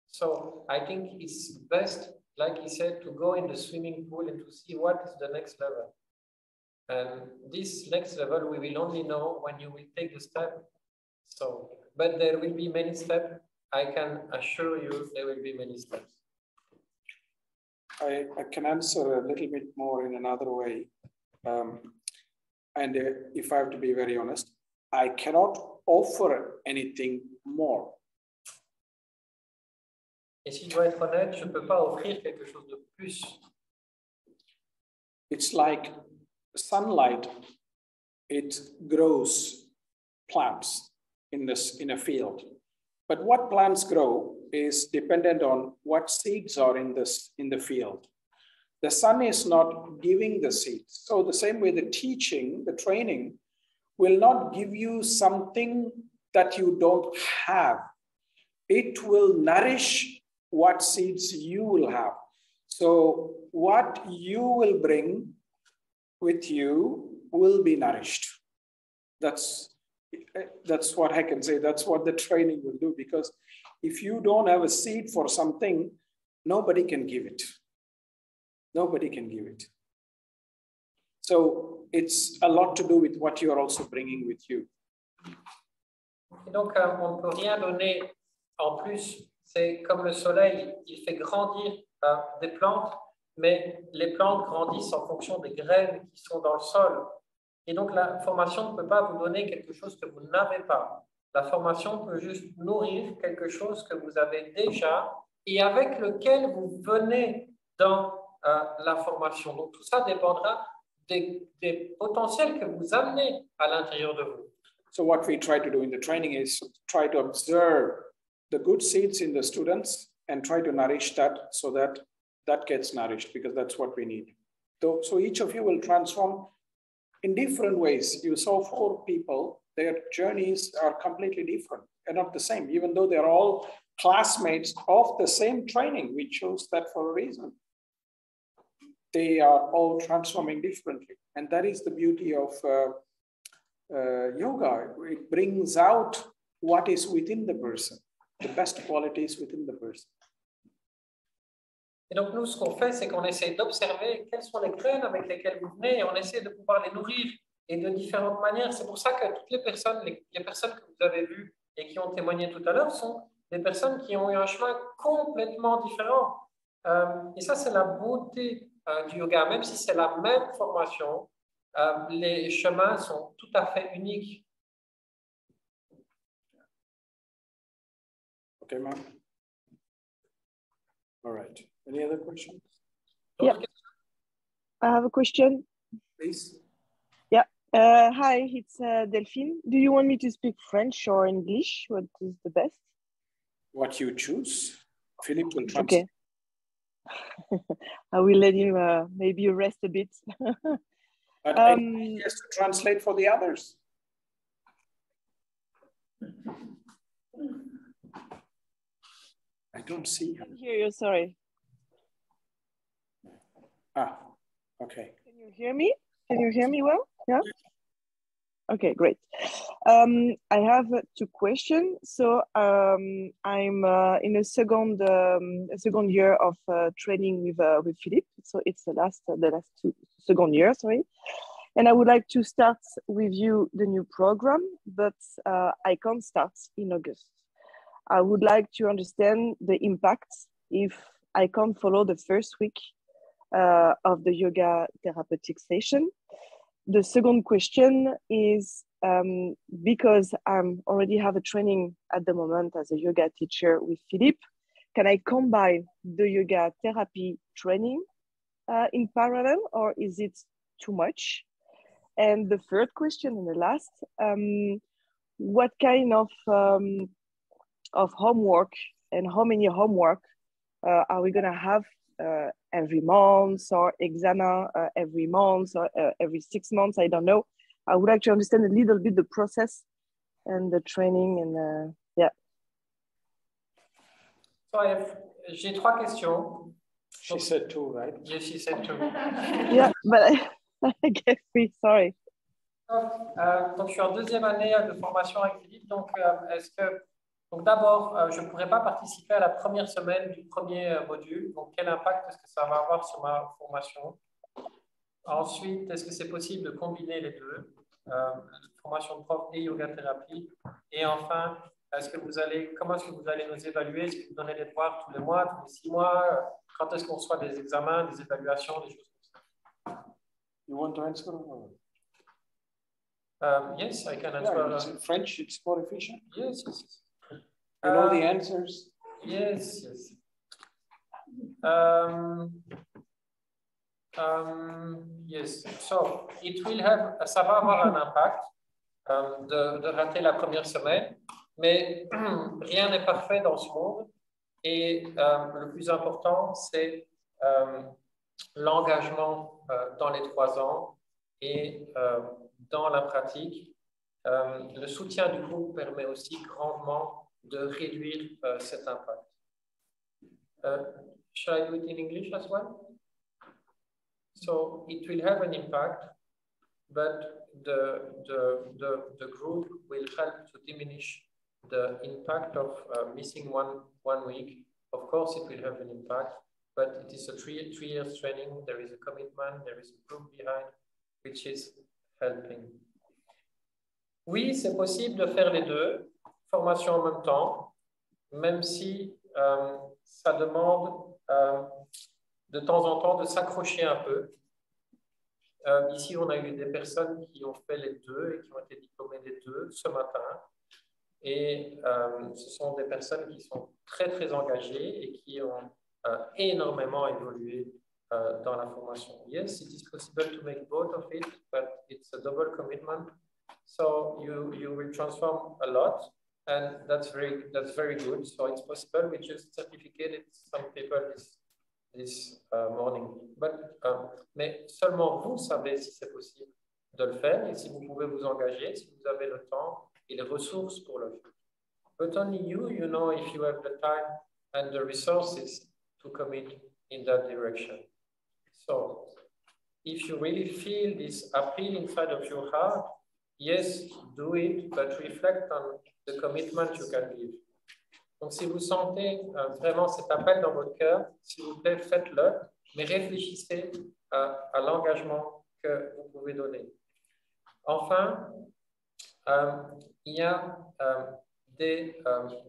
So, I think it's best, like he said, to go in the swimming pool and to see what is the next level. And this next level, we will only know when you will take the step. So, but there will be many steps. I can assure you there will be many steps. I can answer a little bit more in another way. And if I have to be very honest, I cannot offer anything more. Et si je dois être honnête, je ne peux pas offrir quelque chose de plus. It's like sunlight, it grows plants in a field. But what plants grow is dependent on what seeds are in the field. The sun is not giving the seeds. So the same way the teaching, the training, will not give you something that you don't have. It will nourish what seeds you will have. So what you will bring with you will be nourished. That's That's what I can say. That's what the training will do, because if you don't have a seed for something, nobody can give it. Nobody can give it. So it's a lot to do with what you are also bringing with you. Et donc, on ne peut rien donner en plus. C'est comme le soleil, il fait grandir des plantes, mais les plantes grandissent en fonction des graines qui sont dans le sol. Et donc, la formation ne peut pas vous donner quelque chose que vous n'avez pas. La formation peut juste nourrir quelque chose que vous avez déjà et avec lequel vous venez dans la formation. Donc, tout ça dépendra des potentiels que vous amenez à l'intérieur de vous. So what we try to do in the training is try to observe the good seeds in the students and try to nourish that so that that gets nourished, because that's what we need. So each of you will transform in different ways. You saw 4 people, their journeys are completely different and not the same, even though they're all classmates of the same training. We chose that for a reason. They are all transforming differently. And that is the beauty of yoga. It brings out what is within the person, the best qualities within the person. Et donc, nous, ce qu'on fait, c'est qu'on essaie d'observer quelles sont les graines avec lesquelles vous venez et on essaie de pouvoir les nourrir et de différentes manières. C'est pour ça que toutes les personnes que vous avez vues et qui ont témoigné tout à l'heure sont des personnes qui ont eu un chemin complètement différent. Et ça, c'est la beauté du yoga. Même si c'est la même formation, les chemins sont tout à fait uniques. Okay, ma'am. All right. Any other questions? Yeah. I have a question. Please. Yeah. Hi, it's Delphine. Do you want me to speak French or English? What is the best? What you choose. Philippe will translate. Okay. I will let him maybe rest a bit. But he has to translate for the others. I don't see him. I can't hear you, sorry. Ah, okay. Can you hear me? Can you hear me well? Yeah? Okay, great. I have 2 questions. So I'm in a second year of training with Philippe. So it's the last second year, sorry. And I would like to start with you the new program, but I can't start in August. I would like to understand the impact if I can't follow the first week of the yoga therapeutic session. The second question is because I already have a training at the moment as a yoga teacher with Philippe, can I combine the yoga therapy training in parallel, or is it too much? And the third question and the last, what kind of homework and how many homework are we gonna have every month or exam every month or every 6 months? I don't know. I would like to understand a little bit the process and the training and yeah. So j'ai 3 questions. She said 2, right? Yes, she said 2. Yeah, but I get 3, sorry. Donc, je suis en 2e année de formation avec Philippe. Donc, d'abord, je ne pourrais pas participer à la première semaine du premier module. Donc, quel impact est-ce que ça va avoir sur ma formation? Ensuite, est-ce que c'est possible de combiner les deux, formation de prof et yoga thérapie? Et enfin, comment est-ce que vous allez nous évaluer? Est-ce que vous donnez des devoirs tous les mois, tous les 6 mois? Quand est-ce qu'on reçoit des examens, des évaluations, des choses comme ça? You want to answer? Yes, I can answer. Yeah, in French, it's more efficient. Yes, yes. You know the answers? Yes, yes. Yes, so ça va avoir un impact de rater la première semaine, mais rien n'est parfait dans ce monde et le plus important, c'est l'engagement dans les 3 ans et dans la pratique. Le soutien du groupe permet aussi grandement de réduire cet impact. Shall I do it in English as well? So it will have an impact but the group will help to diminish the impact of missing one week. Of course, it will have an impact, but it is a three years training. There is a commitment, there is a group behind, which is helping. Oui, c'est possible de faire les deux, formation en même temps, même si ça demande de temps en temps de s'accrocher un peu. Ici, on a eu des personnes qui ont fait les deux et qui ont été diplômées des deux ce matin. Et ce sont des personnes qui sont très, très engagées et qui ont énormément évolué dans la formation. Yes, it is possible to make both of it, but it's a double commitment. So you will transform a lot, and that's very good. So it's possible. We just certificated some people this morning. Mais seulement vous savez si c'est possible de le faire et si vous pouvez vous engager, si vous avez le temps et les ressources pour le faire. But only you know if you have the time and the resources to commit in that direction. So if you really feel this appeal inside of your heart, yes, do it, but reflect on the commitment you can give. Donc, si vous sentez vraiment cet appel dans votre cœur, s'il vous plaît, faites-le, mais réfléchissez à l'engagement que vous pouvez donner. Enfin, il y a des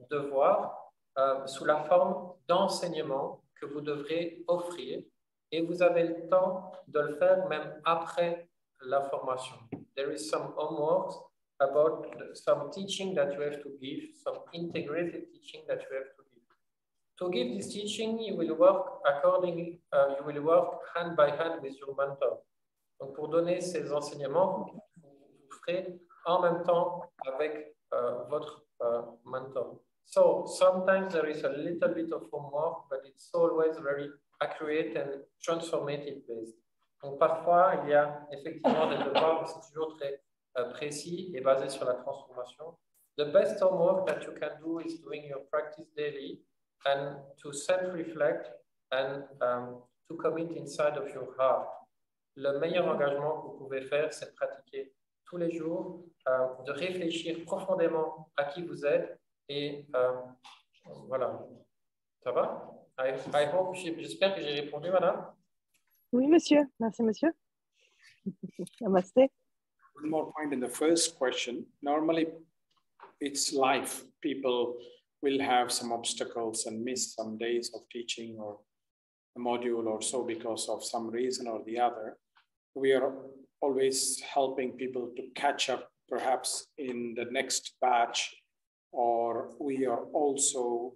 devoirs sous la forme d'enseignement que vous devrez offrir et vous avez le temps de le faire même après la formation. There is some homework about some teaching that you have to give, some integrated teaching that you have to give. To give this teaching, you will work accordingly, you will work hand by hand with your mentor. Donc, pour donner ces enseignements, vous ferez en même temps avec votre mentor. So, sometimes there is a little bit of homework, but it's always very accurate and transformative based. Donc, parfois, il y a effectivement des devoirs, mais c'est toujours très précis et basé sur la transformation. The best homework that you can do is doing your practice daily and to self-reflect and to commit inside of your heart. Le meilleur engagement que vous pouvez faire, c'est de pratiquer tous les jours, de réfléchir profondément à qui vous êtes et voilà. Ça va? I hope, j'espère que j'ai répondu, madame. Oui, monsieur. Merci, monsieur. Namaste. One more point in the first question. Normally, it's life. People will have some obstacles and miss some days of teaching or a module or so because of some reason or the other. We are always helping people to catch up perhaps in the next batch, or we are also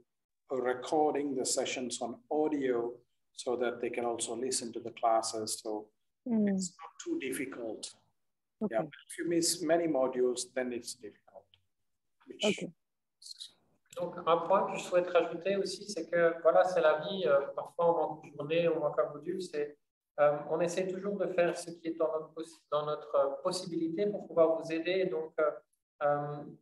recording the sessions on audio so that they can also listen to the classes. So it's not too difficult. Okay. Yeah, if you miss many modules, then it's difficult. Okay. Donc, un point que je souhaite rajouter aussi, c'est que voilà, c'est la vie. Parfois, on manque une journée, on manque un module. On essaie toujours de faire ce qui est dans notre possibilité pour pouvoir vous aider. Donc,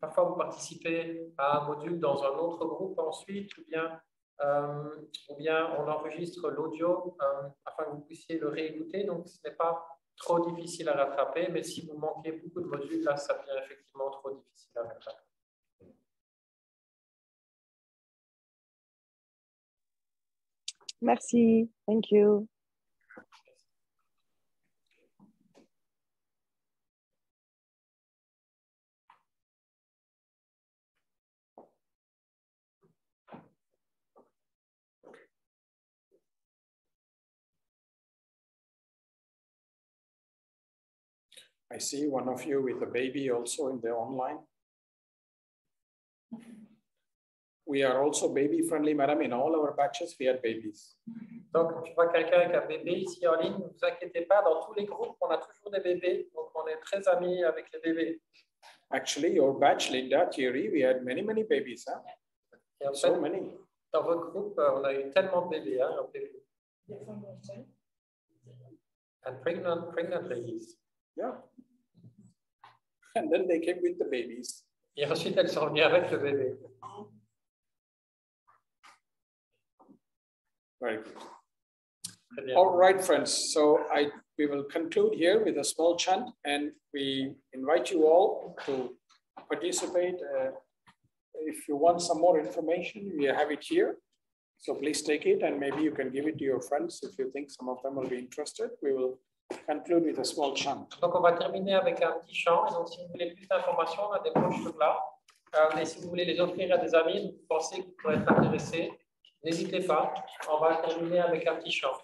parfois, vous participez à un module dans un autre groupe ensuite, ou bien on enregistre l'audio afin que vous puissiez le réécouter. Donc, ce n'est pas trop difficile à rattraper, mais si vous manquez beaucoup de modules, là, ça devient effectivement trop difficile à rattraper. Merci. Thank you. I see one of you with a baby also in the online. We are also baby friendly, madam. In all our batches, we had babies. Donc, je vois quelqu'un avec un bébé ici en ligne. Ne vous inquiétez pas, dans tous les groupes, on a toujours des bébés. Donc, on est très amis avec les bébés. Actually, your batch, Linda, Thierry, we had many babies. Huh? Et en so fait, many. Dans votre groupe, on a eu tellement de bébés. Hein, and pregnant ladies. Yeah. And then they came with the babies. Et ensuite, elles sont venues avec le bébé. Very good. All right, friends. So I we will conclude here with a small chant, and we invite you all to participate. If you want some more information, we have it here. So please take it, and maybe you can give it to your friends if you think some of them will be interested. We will conclude with a small chant. Donc, on va terminer avec un petit chant. Et donc, si vous voulez plus d'informations, on a des brochures là. Et si vous voulez les offrir à des amis, vous pensez qu'ils pourraient être intéressés, n'hésitez pas. On va terminer avec un petit chant.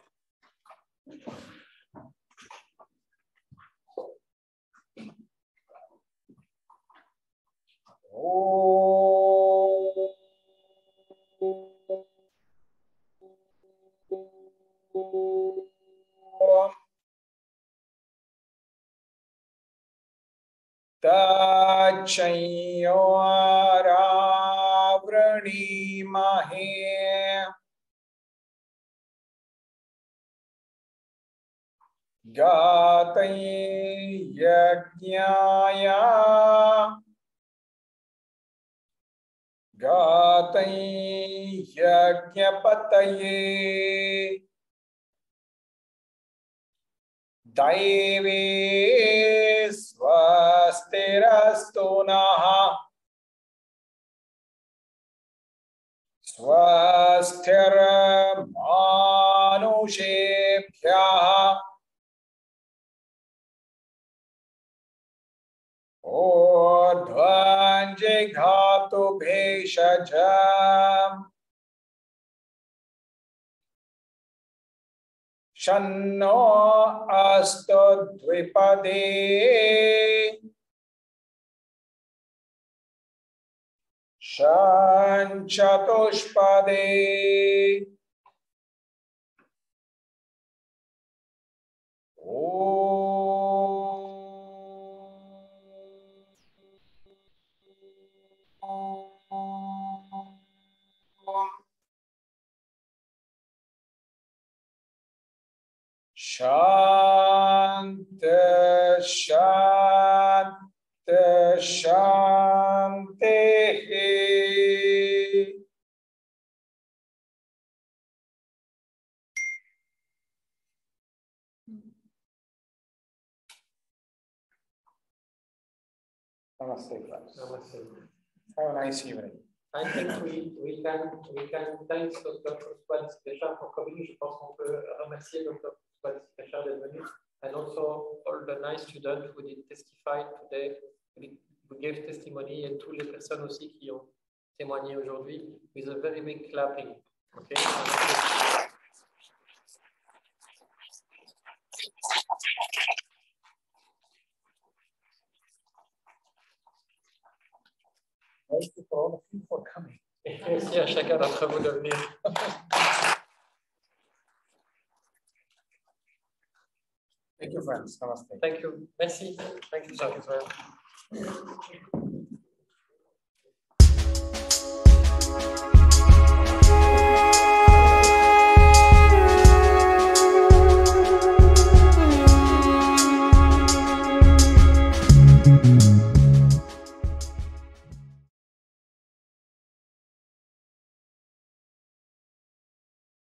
Tachayaravranimahe Gatay Yajnaya Gatay Yajnapataye Daive Swastirastu Naha Swastira Manushebhyaha Ordhvanjighatu Bheshajam Shanno Astu Dvipade Shan Chatushpade Shante, Shante, Shante. Namaste, friends. Namaste. Have a nice evening. I think we can thank Dr. Desikachar for coming. Je pense qu'on peut remercier Dr. Desikachar d'être venu, and also all the nice students who did testify today, who gave testimony, et toutes les personnes aussi qui ont témoigné aujourd'hui, with a very big clapping. Okay. Thank you for all of you for coming. Et merci à chacun d'entre vous de venir. Thank you, friends. Namaste. Thank you. Merci. Thank you, sir.